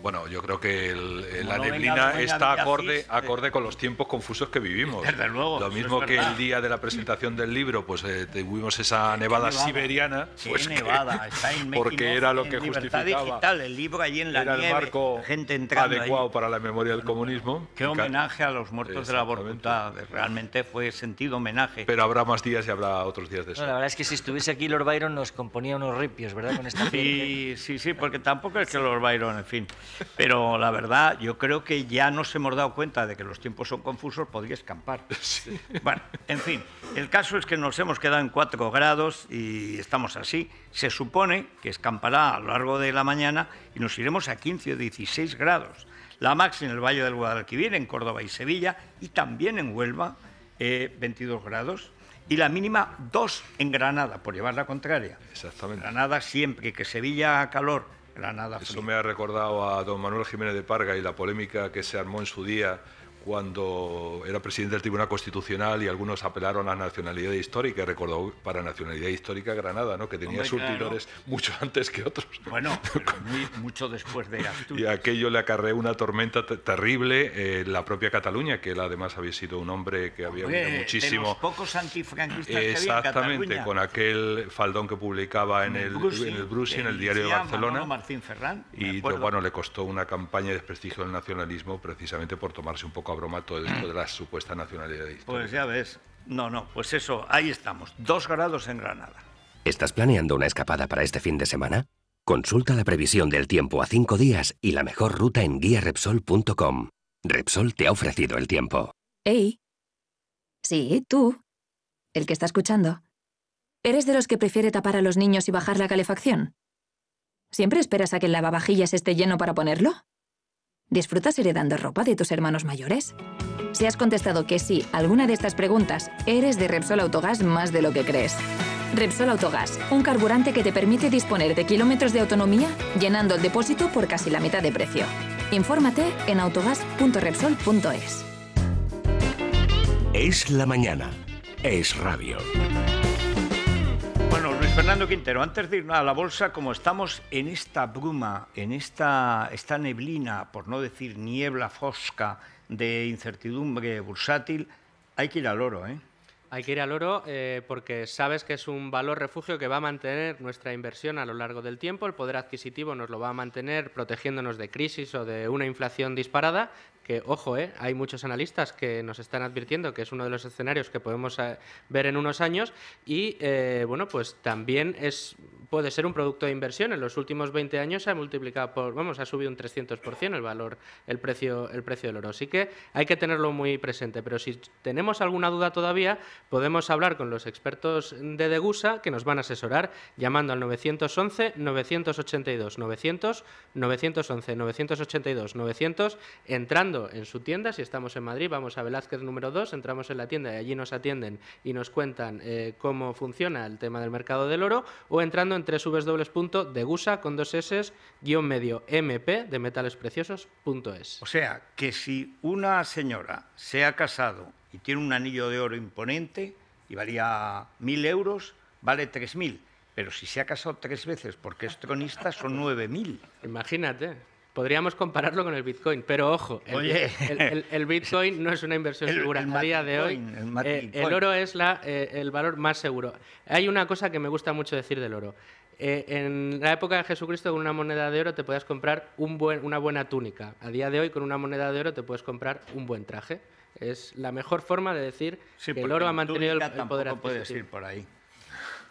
[SPEAKER 2] Bueno, yo creo que la
[SPEAKER 1] no
[SPEAKER 2] neblina
[SPEAKER 1] venga
[SPEAKER 2] está
[SPEAKER 1] Villacís,
[SPEAKER 2] acorde con los tiempos confusos que vivimos.
[SPEAKER 1] Desde luego,
[SPEAKER 2] Lo mismo que el día de la presentación del libro, pues tuvimos esa nevada siberiana. Pues
[SPEAKER 1] nevada, está en
[SPEAKER 2] porque era lo que
[SPEAKER 1] Libertad
[SPEAKER 2] justificaba.
[SPEAKER 1] Digital, el libro allí en la
[SPEAKER 2] Era
[SPEAKER 1] nieve,
[SPEAKER 2] el marco
[SPEAKER 1] gente entrando
[SPEAKER 2] adecuado
[SPEAKER 1] ahí.
[SPEAKER 2] para la memoria del comunismo.
[SPEAKER 1] Qué homenaje a los muertos de la Vorkuta, realmente fue sentido homenaje.
[SPEAKER 2] Pero habrá más días y habrá otros días de eso.
[SPEAKER 3] No, la verdad es que si estuviese aquí Lord Byron nos componía unos ripios, ¿verdad? Con esta piel.
[SPEAKER 1] Sí, porque tampoco es que Lord Byron, en fin. Pero la verdad, yo creo que ya nos hemos dado cuenta de que los tiempos son confusos, podría escampar. Sí. Bueno, en fin, el caso es que nos hemos quedado en 4 grados y estamos así. Se supone que escampará a lo largo de la mañana y nos iremos a 15 o 16 grados. La máxima en el Valle del Guadalquivir, en Córdoba y Sevilla, y también en Huelva, 22 grados. Y la mínima 2 en Granada, por llevar la contraria.
[SPEAKER 2] Exactamente.
[SPEAKER 1] Granada siempre, que Sevilla calor, Granada frío.
[SPEAKER 2] Eso me ha recordado a don Manuel Jiménez de Parga y la polémica que se armó en su día cuando era presidente del Tribunal Constitucional y algunos apelaron a nacionalidad histórica. Recordó para nacionalidad histórica Granada, ¿no? Que tenía surtidores mucho antes que otros.
[SPEAKER 1] Bueno, pero mucho después de Asturias.
[SPEAKER 2] Y aquello le acarreó una tormenta terrible. La propia Cataluña, que él además había sido un hombre que había vivido muchísimo.
[SPEAKER 1] De los pocos antifranquistas que había en
[SPEAKER 2] Exactamente,
[SPEAKER 1] Cataluña.
[SPEAKER 2] con aquel faldón que publicaba en el Brusi, en el diario de Barcelona.
[SPEAKER 1] Martín Ferrán,
[SPEAKER 2] y bueno, le costó una campaña de desprestigio del nacionalismo precisamente por tomarse un poco a broma todo esto de la supuesta nacionalidad histórica.
[SPEAKER 1] Pues ya ves. No, pues eso, ahí estamos. 2 grados en Granada.
[SPEAKER 8] ¿Estás planeando una escapada para este fin de semana? Consulta la previsión del tiempo a 5 días y la mejor ruta en guiarepsol.com. Repsol te ha ofrecido el tiempo.
[SPEAKER 9] ¡Ey! Sí, tú. El que está escuchando. ¿Eres de los que prefiere tapar a los niños y bajar la calefacción? ¿Siempre esperas a que el lavavajillas esté lleno para ponerlo? ¿Disfrutas heredando ropa de tus hermanos mayores? Si has contestado que sí a alguna de estas preguntas, eres de Repsol Autogás más de lo que crees. Repsol Autogás, un carburante que te permite disponer de kilómetros de autonomía llenando el depósito por casi la mitad de precio. Infórmate en autogas.repsol.es.
[SPEAKER 8] Es la mañana. Es radio.
[SPEAKER 1] Bueno, Luis Fernando Quintero, antes de ir a la bolsa, como estamos en esta bruma, en esta neblina, por no decir niebla fosca de incertidumbre bursátil, hay que ir al oro, ¿eh?
[SPEAKER 10] Hay que ir al oro porque sabes que es un valor refugio que va a mantener nuestra inversión a lo largo del tiempo. El poder adquisitivo nos lo va a mantener protegiéndonos de crisis o de una inflación disparada. Que, ojo, hay muchos analistas que nos están advirtiendo que es uno de los escenarios que podemos ver en unos años y, bueno, pues también puede ser un producto de inversión. En los últimos 20 años se ha multiplicado ha subido un 300% el precio del oro. Así que hay que tenerlo muy presente. Pero si tenemos alguna duda todavía, podemos hablar con los expertos de Degusa que nos van a asesorar llamando al 911 982 900 911 982 900 entrando en su tienda. Si estamos en Madrid, vamos a Velázquez número 2, entramos en la tienda y allí nos atienden y nos cuentan cómo funciona el tema del mercado del oro, o entrando en www.degusa con 2 s -medio mp de metalespreciosos.es.
[SPEAKER 1] O sea, que si una señora se ha casado y tiene un anillo de oro imponente y valía 1.000 euros, vale 3.000. Pero si se ha casado 3 veces porque es tronista, son 9.000.
[SPEAKER 10] Imagínate. Podríamos compararlo con el Bitcoin, pero ojo, el Bitcoin no es una inversión segura. A día de hoy, el oro es el valor más seguro. Hay una cosa que me gusta mucho decir del oro. En la época de Jesucristo, con una moneda de oro te podías comprar una buena túnica. A día de hoy, con una moneda de oro te puedes comprar un buen traje. Es la mejor forma de decir que el oro ha mantenido el poder adquisitivo.
[SPEAKER 1] Puedes ir por ahí.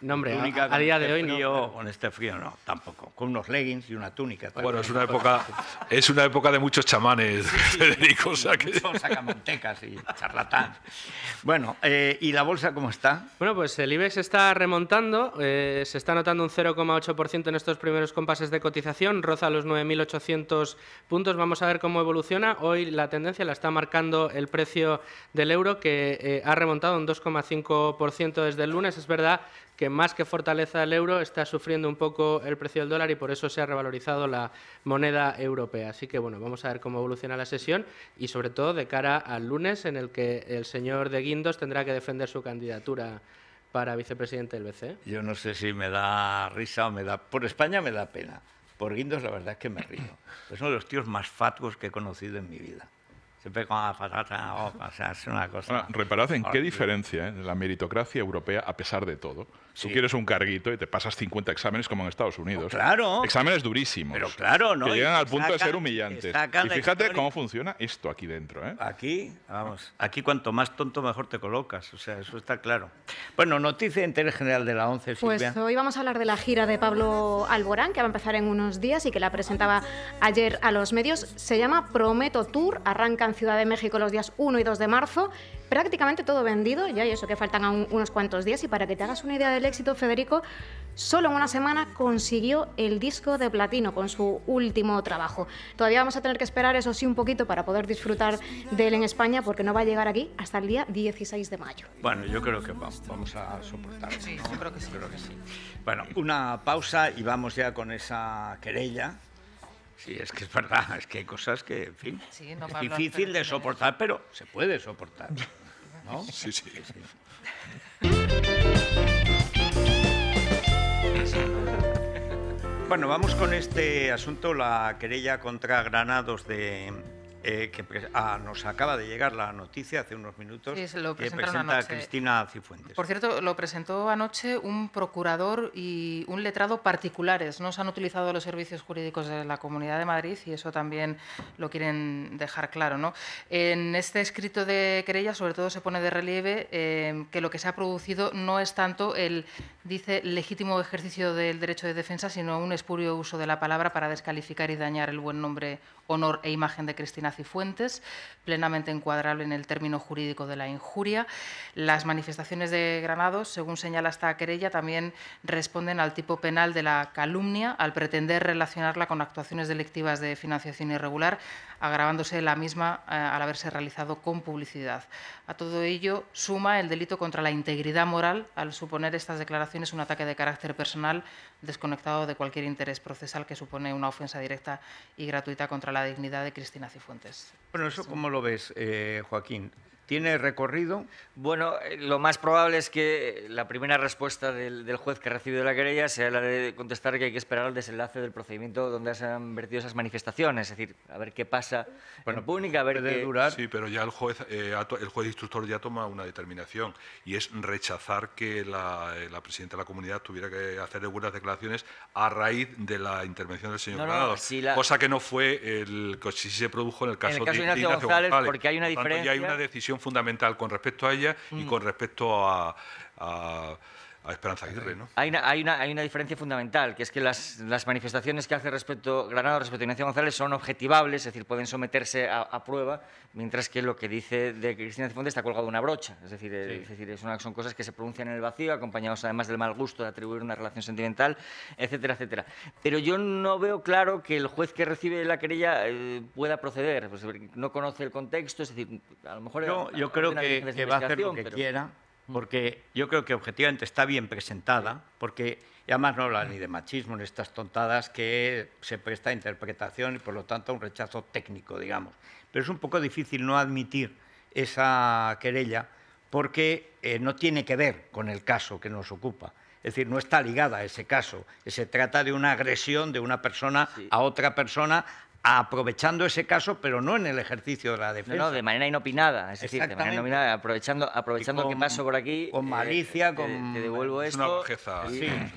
[SPEAKER 10] No, hombre, a día de hoy no.
[SPEAKER 1] Con este frío no, tampoco. Con unos leggings y una túnica.
[SPEAKER 2] Bueno, es una época de muchos chamanes, Federico. O sea que...
[SPEAKER 1] Muchos sacamantecas y charlatán. Bueno, ¿y la bolsa cómo está?
[SPEAKER 10] Bueno, pues el IBEX está remontando. Se está notando un 0,8% en estos primeros compases de cotización. Roza los 9.800 puntos. Vamos a ver cómo evoluciona. Hoy la tendencia la está marcando el precio del euro, que ha remontado un 2,5% desde el lunes. Es verdad que más que fortaleza el euro está sufriendo un poco el precio del dólar y por eso se ha revalorizado la moneda europea. Así que bueno, vamos a ver cómo evoluciona la sesión y sobre todo de cara al lunes, en el que el señor de Guindos tendrá que defender su candidatura para vicepresidente del BCE.
[SPEAKER 1] Yo no sé si me da risa o me da... Por España me da pena. Por Guindos la verdad es que me río. Es uno de los tíos más fatuos que he conocido en mi vida. Siempre con la patata, o sea, es una cosa...
[SPEAKER 4] Bueno, reparad en qué diferencia la meritocracia europea, a pesar de todo. Sí. Tú quieres un carguito y te pasas 50 exámenes como en Estados Unidos.
[SPEAKER 1] Oh, claro.
[SPEAKER 4] Exámenes durísimos.
[SPEAKER 1] Pero claro, ¿no?
[SPEAKER 4] Que llegan al punto de ser humillantes. Y fíjate cómo funciona esto aquí dentro, ¿eh?
[SPEAKER 1] Aquí, vamos, aquí cuanto más tonto mejor te colocas. O sea, eso está claro. Bueno, noticia de interés general de la ONCE, Silvia.
[SPEAKER 11] Pues hoy vamos a hablar de la gira de Pablo Alborán, que va a empezar en unos días y que la presentaba ayer a los medios. Se llama Prometo Tour, arranca en Ciudad de México los días 1 y 2 de marzo. Prácticamente todo vendido, ya, y eso que faltan aún unos cuantos días. Y para que te hagas una idea del éxito, Federico, solo en una semana consiguió el disco de platino con su último trabajo. Todavía vamos a tener que esperar, eso sí, un poquito para poder disfrutar de él en España, porque no va a llegar aquí hasta el día 16 de mayo.
[SPEAKER 1] Bueno, yo creo que vamos a soportarlo.
[SPEAKER 5] Sí, ¿no? Yo creo que sí.
[SPEAKER 1] Creo que sí. Bueno, una pausa y vamos ya con esa querella. Sí, es que es verdad, es que hay cosas que, en fin,
[SPEAKER 5] sí, no,
[SPEAKER 1] es
[SPEAKER 5] Pablo,
[SPEAKER 1] difícil de soportar, pero se puede soportar, ¿no?
[SPEAKER 2] Sí, sí.
[SPEAKER 1] Bueno, vamos con este asunto, la querella contra Granados de nos acaba de llegar la noticia hace unos minutos
[SPEAKER 5] sí, lo
[SPEAKER 1] que
[SPEAKER 5] presentaron
[SPEAKER 1] presenta
[SPEAKER 5] anoche.
[SPEAKER 1] Cristina Cifuentes.
[SPEAKER 5] Por cierto, lo presentó anoche un procurador y un letrado particulares. No se han utilizado los servicios jurídicos de la Comunidad de Madrid y eso también lo quieren dejar claro, ¿no? En este escrito de querella, sobre todo, se pone de relieve que lo que se ha producido no es tanto el, dice, legítimo ejercicio del derecho de defensa, sino un espurio uso de la palabra para descalificar y dañar el buen nombre, honor e imagen de Cristina Cifuentes, plenamente encuadrable en el término jurídico de la injuria. Las manifestaciones de Granados, según señala esta querella, también responden al tipo penal de la calumnia al pretender relacionarla con actuaciones delictivas de financiación irregular, agravándose la misma al haberse realizado con publicidad. A todo ello suma el delito contra la integridad moral al suponer estas declaraciones un ataque de carácter personal desconectado de cualquier interés procesal que supone una ofensa directa y gratuita contra la dignidad de Cristina Cifuentes.
[SPEAKER 1] Bueno, ¿eso cómo lo ves, Joaquín? ¿Tiene recorrido?
[SPEAKER 3] Bueno, lo más probable es que la primera respuesta del juez que ha recibido la querella sea la de contestar que hay que esperar al desenlace del procedimiento donde se han vertido esas manifestaciones, es decir, a ver qué pasa en pública, a ver qué
[SPEAKER 1] durar.
[SPEAKER 2] Sí, pero ya el juez instructor ya toma una determinación y es rechazar que la presidenta de la comunidad tuviera que hacer algunas declaraciones a raíz de la intervención del señor Granados, cosa que no fue que sí se produjo en el caso de
[SPEAKER 3] Ignacio González, porque hay una diferencia.
[SPEAKER 2] Ya hay una decisión fundamental con respecto a ella y con respecto a Esperanza Aguirre, ¿no?
[SPEAKER 3] Hay una diferencia fundamental, que es que las manifestaciones que hace Granados respecto a Ignacio González son objetivables, es decir, pueden someterse a prueba, mientras que lo que dice de Cristina Cifuentes está colgado de una brocha. Es decir, son cosas que se pronuncian en el vacío, acompañados además del mal gusto de atribuir una relación sentimental, etcétera, etcétera. Pero yo no veo claro que el juez que recibe la querella pueda proceder. Pues, no conoce el contexto, es decir, a lo mejor...
[SPEAKER 1] Yo creo que va a hacer lo que quiera, porque yo creo que objetivamente está bien presentada, porque además no habla ni de machismo ni estas tontadas que se presta a interpretación y por lo tanto a un rechazo técnico, digamos. Pero es un poco difícil no admitir esa querella porque no tiene que ver con el caso que nos ocupa. Es decir, no está ligada a ese caso. Se trata de una agresión de una persona a otra persona, aprovechando ese caso, pero no en el ejercicio de la defensa.
[SPEAKER 3] No, de manera inopinada, es decir, de manera inopinada, aprovechando que paso por aquí...
[SPEAKER 1] Con malicia,
[SPEAKER 3] te devuelvo esto...
[SPEAKER 2] Es una bajeza.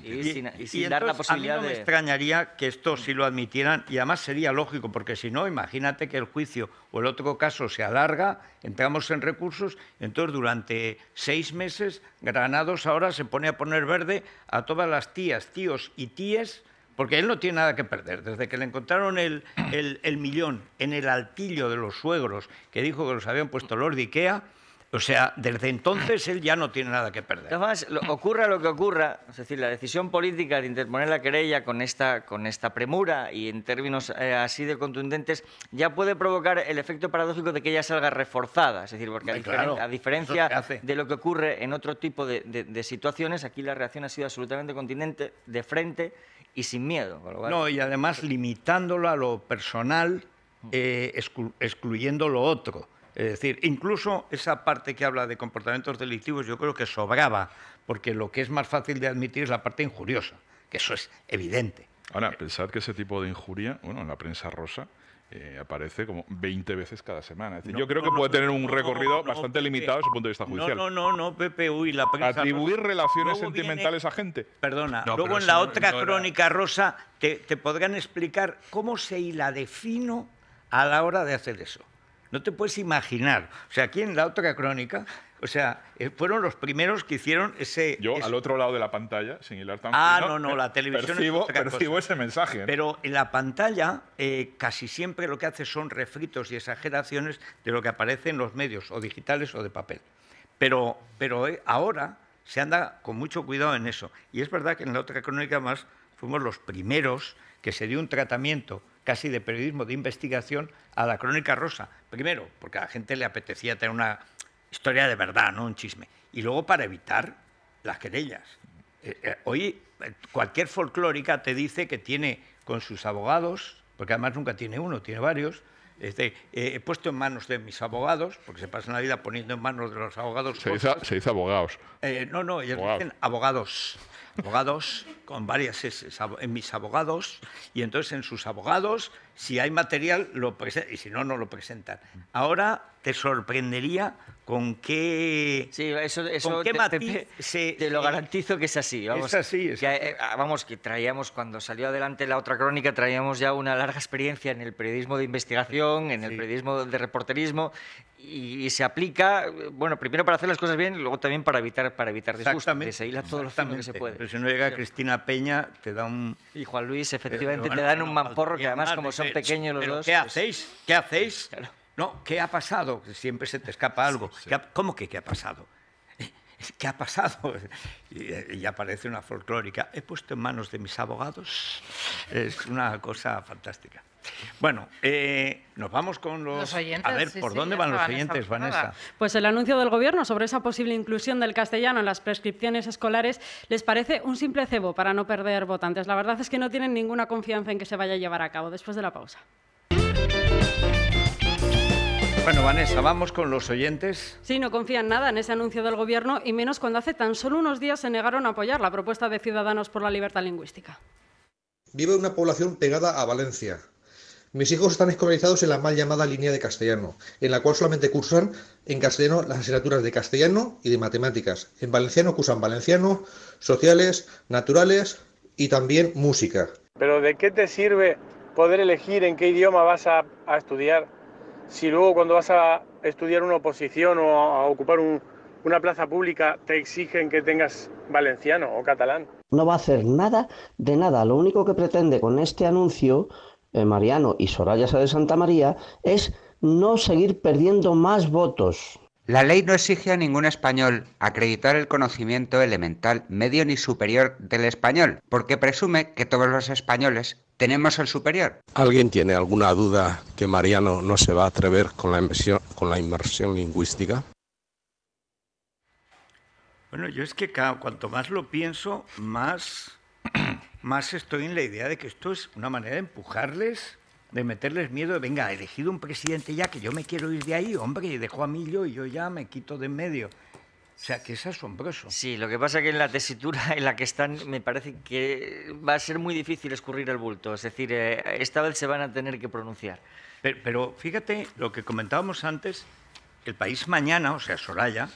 [SPEAKER 3] Y sin dar la posibilidad
[SPEAKER 1] a mí no me extrañaría que esto sí lo admitieran, y además sería lógico, porque si no, imagínate que el juicio o el otro caso se alarga, entramos en recursos, entonces durante 6 meses Granados ahora se pone a poner verde a todas las tías, tíos y tíes, porque él no tiene nada que perder. Desde que le encontraron el millón en el altillo de los suegros, que dijo que los habían puesto los de Ikea, o sea, desde entonces él ya no tiene nada que perder.
[SPEAKER 3] Además, ocurra lo que ocurra, es decir, la decisión política de interponer la querella con esta premura y en términos así de contundentes ya puede provocar el efecto paradójico de que ella salga reforzada. Es decir, porque a diferencia de lo que ocurre en otro tipo de situaciones, aquí la reacción ha sido absolutamente contundente, de frente y sin miedo.
[SPEAKER 1] No, y además limitándolo a lo personal, excluyendo lo otro. Es decir, incluso esa parte que habla de comportamientos delictivos yo creo que sobraba, porque lo que es más fácil de admitir es la parte injuriosa, que eso es evidente.
[SPEAKER 4] Ahora, pensad que ese tipo de injuria, bueno, en la prensa rosa, aparece como 20 veces cada semana. Es decir, yo creo que puede tener un recorrido bastante limitado desde el punto de vista judicial.
[SPEAKER 1] No, Pepe, la prensa
[SPEAKER 4] atribuir
[SPEAKER 1] rosa,
[SPEAKER 4] relaciones sentimentales a gente.
[SPEAKER 1] Perdona, luego en la otra crónica rosa te podrán explicar cómo se hila de fino a la hora de hacer eso. No te puedes imaginar. O sea, aquí en la otra crónica, o sea, fueron los primeros que hicieron ese...
[SPEAKER 4] Al otro lado de la pantalla, sin hilar tan fino,
[SPEAKER 1] no, la televisión
[SPEAKER 4] percibo ese mensaje.
[SPEAKER 1] Pero en la pantalla casi siempre lo que hace son refritos y exageraciones de lo que aparece en los medios, o digitales o de papel. Pero ahora se anda con mucho cuidado en eso. Y es verdad que en la otra crónica más fuimos los primeros que se dio un tratamiento casi de periodismo de investigación a la crónica rosa. Primero, porque a la gente le apetecía tener una historia de verdad, no un chisme. Y luego para evitar las querellas. Hoy cualquier folclórica te dice que tiene con sus abogados, porque además nunca tiene uno, tiene varios, he puesto en manos de mis abogados, porque se pasan la vida poniendo en manos de los abogados.
[SPEAKER 4] Se dice abogados.
[SPEAKER 1] No, ellos dicen abogados. abogados, con varias en mis abogados, y entonces en sus abogados, si hay material, lo presentan, y si no, no lo presentan. Ahora te sorprendería con qué...
[SPEAKER 3] Sí, eso
[SPEAKER 1] con qué matiz
[SPEAKER 3] Pepe, te lo garantizo que es así. Vamos,
[SPEAKER 1] es así.
[SPEAKER 3] Vamos, que traíamos, cuando salió adelante la otra crónica, traíamos ya una larga experiencia en el periodismo de investigación, en el periodismo de reporterismo, y se aplica, bueno, primero para hacer las cosas bien y luego también para evitar disgustos, de seguir a todo lo fino que se puede.
[SPEAKER 1] Pero si no llega Cristina Peña, te da un...
[SPEAKER 3] Y Juan Luis, efectivamente, te dan un mamporro que además, como son pequeños los dos...
[SPEAKER 1] ¿Qué hacéis? ¿Qué hacéis? Claro. No, ¿qué ha pasado? Siempre se te escapa algo. Sí. ¿Cómo que qué ha pasado? ¿Qué ha pasado? Y aparece una folclórica. He puesto en manos de mis abogados. Es una cosa fantástica. Bueno, nos vamos con los oyentes. A ver, ¿por dónde van los oyentes, Vanessa?
[SPEAKER 12] Pues el anuncio del Gobierno sobre esa posible inclusión del castellano en las prescripciones escolares les parece un simple cebo para no perder votantes. La verdad es que no tienen ninguna confianza en que se vaya a llevar a cabo. Después de la pausa.
[SPEAKER 1] Bueno, Vanessa, vamos con los oyentes.
[SPEAKER 12] Sí, no confían nada en ese anuncio del Gobierno y menos cuando hace tan solo unos días se negaron a apoyar la propuesta de Ciudadanos por la Libertad Lingüística.
[SPEAKER 13] Vive una población pegada a Valencia. Mis hijos están escolarizados en la mal llamada línea de castellano, en la cual solamente cursan en castellano las asignaturas de castellano y de matemáticas. En valenciano cursan valenciano, sociales, naturales y también música.
[SPEAKER 14] ¿Pero de qué te sirve poder elegir en qué idioma vas a estudiar si luego cuando vas a estudiar una oposición o a ocupar una plaza pública te exigen que tengas valenciano o catalán?
[SPEAKER 15] No va a hacer nada de nada. Lo único que pretende con este anuncio, Mariano y Soraya Sáez de Santamaría, es no seguir perdiendo más votos.
[SPEAKER 16] La ley no exige a ningún español acreditar el conocimiento elemental, medio ni superior del español, porque presume que todos los españoles tenemos el superior.
[SPEAKER 17] ¿Alguien tiene alguna duda que Mariano no se va a atrever con la inmersión lingüística?
[SPEAKER 1] Bueno, yo es que cuanto más lo pienso, más estoy en la idea de que esto es una manera de empujarles, de meterles miedo, de venga, he elegido un presidente ya, que yo me quiero ir de ahí, hombre, y dejo a Millo y yo ya me quito de en medio. O sea, que es asombroso.
[SPEAKER 3] Sí, lo que pasa es que en la tesitura en la que están me parece que va a ser muy difícil escurrir el bulto. Es decir, esta vez se van a tener que pronunciar.
[SPEAKER 1] Pero fíjate lo que comentábamos antes, El País Mañana, o sea, Soraya,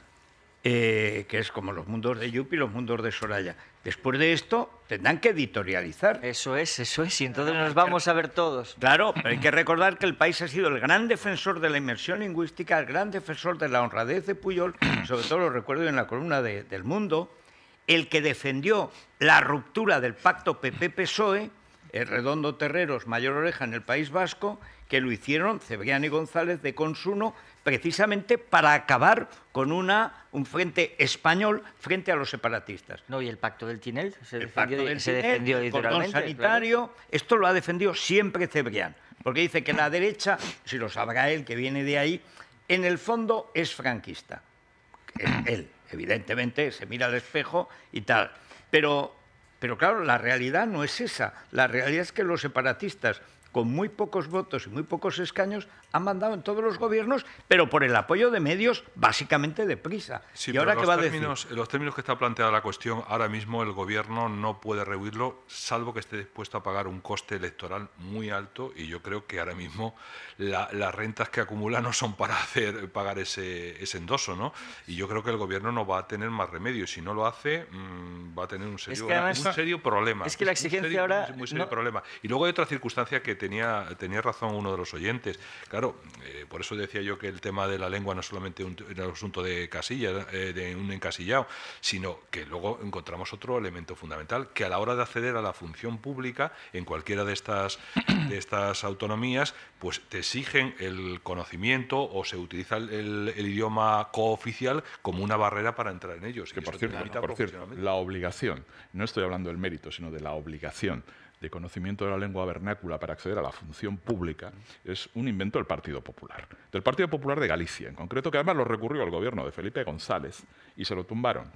[SPEAKER 1] que es como los mundos de Yupi y los mundos de Soraya. Después de esto tendrán que editorializar.
[SPEAKER 3] Eso es, y entonces nos vamos a ver todos.
[SPEAKER 1] Claro, pero hay que recordar que El País ha sido el gran defensor de la inmersión lingüística, el gran defensor de la honradez de Pujol, sobre todo lo recuerdo en la columna del Mundo, el que defendió la ruptura del pacto PP-PSOE, Redondo Terreros, Mayor Oreja en el País Vasco, que lo hicieron Cebrián y González de Consuno, precisamente para acabar con un frente español frente a los separatistas.
[SPEAKER 3] No, y el pacto del Tinel se
[SPEAKER 1] defendió el cordón sanitario, claro. Esto lo ha defendido siempre Cebrián, porque dice que la derecha, si lo sabrá él, que viene de ahí, en el fondo es franquista. Él, evidentemente, se mira al espejo y tal. Pero claro, la realidad no es esa. La realidad es que los separatistas, con muy pocos votos y muy pocos escaños, han mandado en todos los gobiernos, pero por el apoyo de medios básicamente deprisa.
[SPEAKER 2] Sí,
[SPEAKER 1] ¿Y ahora qué va a decir?
[SPEAKER 2] En los términos que está planteada la cuestión, ahora mismo el gobierno no puede rehuirlo, salvo que esté dispuesto a pagar un coste electoral muy alto, y yo creo que ahora mismo las rentas que acumula no son para pagar ese endoso, ¿no? Y yo creo que el gobierno no va a tener más remedio. Si no lo hace, va a tener un serio problema.
[SPEAKER 3] Es que la exigencia ahora...
[SPEAKER 2] Muy serio problema. Y luego hay otra circunstancia que tenía razón uno de los oyentes. Claro, por eso decía yo que el tema de la lengua no es solamente un asunto de casilla, de un encasillado, sino que luego encontramos otro elemento fundamental, que a la hora de acceder a la función pública en cualquiera de estas autonomías, pues te exigen el conocimiento o se utiliza el idioma cooficial como una barrera para entrar en ellos.
[SPEAKER 4] Que por cierto, la obligación, no estoy hablando del mérito, sino de la obligación de conocimiento de la lengua vernácula para acceder a la función pública es un invento del Partido Popular. Del Partido Popular de Galicia, en concreto, que además lo recurrió al gobierno de Felipe González y se lo tumbaron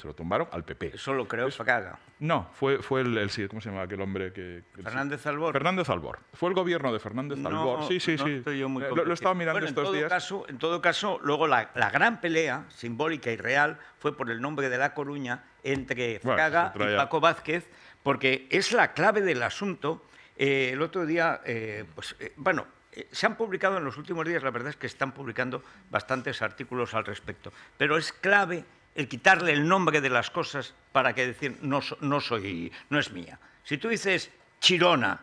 [SPEAKER 4] al PP.
[SPEAKER 1] Eso lo creó Fraga.
[SPEAKER 4] No, fue el ¿cómo se llama aquel hombre que...?
[SPEAKER 1] Fernández Albor.
[SPEAKER 4] Fernández Albor. Fue el gobierno de Fernández Albor. Sí.
[SPEAKER 1] Estoy yo muy
[SPEAKER 4] lo he estado mirando estos días.
[SPEAKER 1] En todo caso, luego la gran pelea, simbólica y real, fue por el nombre de La Coruña entre Fraga y Paco Vázquez, porque es la clave del asunto. El otro día, se han publicado en los últimos días, la verdad es que están publicando bastantes artículos al respecto, pero es clave el quitarle el nombre de las cosas para que decir no es mía. Si tú dices Chirona,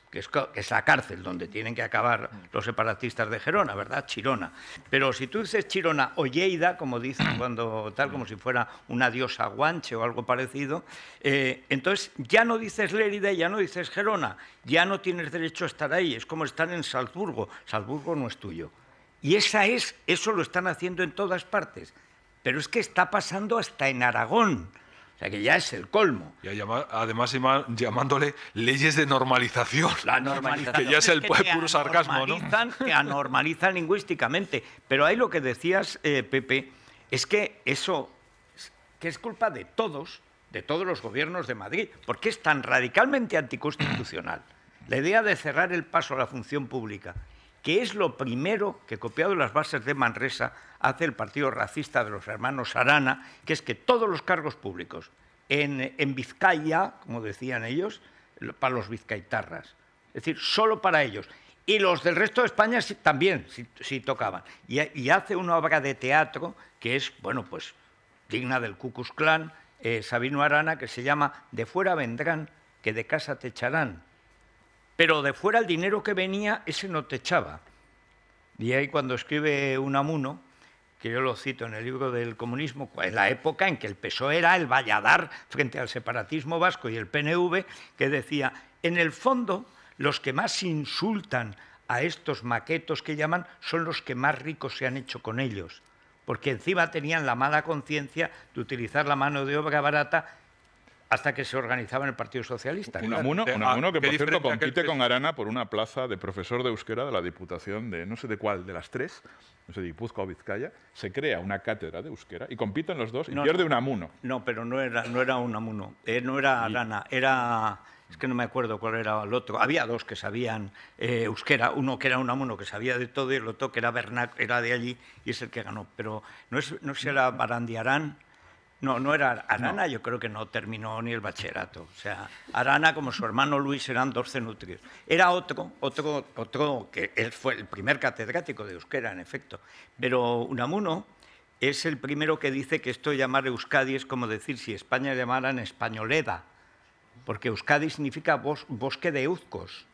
[SPEAKER 1] que es la cárcel donde tienen que acabar los separatistas de Gerona, ¿verdad? Chirona. Pero si tú dices Chirona o Lleida, como dicen como si fuera una diosa guanche o algo parecido, entonces ya no dices Lérida, ya no dices Gerona, ya no tienes derecho a estar ahí, es como estar en Salzburgo. Salzburgo no es tuyo. Y eso lo están haciendo en todas partes. Pero es que está pasando hasta en Aragón. O sea, que ya es el colmo.
[SPEAKER 2] Y además llamándole leyes de normalización.
[SPEAKER 1] La normalización.
[SPEAKER 2] Que ya es el puro sarcasmo, ¿no?
[SPEAKER 1] Que anormalizan lingüísticamente. Pero ahí lo que decías, Pepe, es que eso que es culpa de todos los gobiernos de Madrid, porque es tan radicalmente anticonstitucional la idea de cerrar el paso a la función pública, que es lo primero que, copiado de las bases de Manresa, hace el partido racista de los hermanos Arana, que es que todos los cargos públicos en Vizcaya, como decían ellos, para los vizcaitarras, es decir, solo para ellos. Y los del resto de España también, sí tocaban. Y hace una obra de teatro que es, pues digna del Ku Klux Klan, Sabino Arana, que se llama De fuera vendrán, que de casa te echarán. Pero de fuera el dinero que venía, ese no te echaba. Y ahí cuando escribe Unamuno, que yo lo cito en el libro del comunismo, en la época en que el PSOE era el valladar frente al separatismo vasco y el PNV, que decía, en el fondo, los que más insultan a estos maquetos que llaman son los que más ricos se han hecho con ellos, porque encima tenían la mala conciencia de utilizar la mano de obra barata hasta que se organizaba en el Partido Socialista.
[SPEAKER 4] Unamuno que, por cierto, compite con Arana por una plaza de profesor de euskera de la Diputación de no sé de cuál, de las tres, no sé, de Guipúzcoa o Vizcaya, se crea una cátedra de euskera y compiten los dos y pierde Unamuno.
[SPEAKER 1] No, pero no era Unamuno, no era Arana, era... Es que no me acuerdo cuál era el otro. Había dos que sabían euskera, uno que era Unamuno, que sabía de todo, y el otro que era de allí y es el que ganó. Pero no sé si era Barandiarán. No era Arana, no. Yo creo que no terminó ni el bachillerato. O sea, Arana, como su hermano Luis, eran dos cenutrios. Era otro que él fue el primer catedrático de euskera, en efecto. Pero Unamuno es el primero que dice que esto de llamar Euskadi es como decir si España llamaran Españoleda, porque Euskadi significa bosque de euzcos.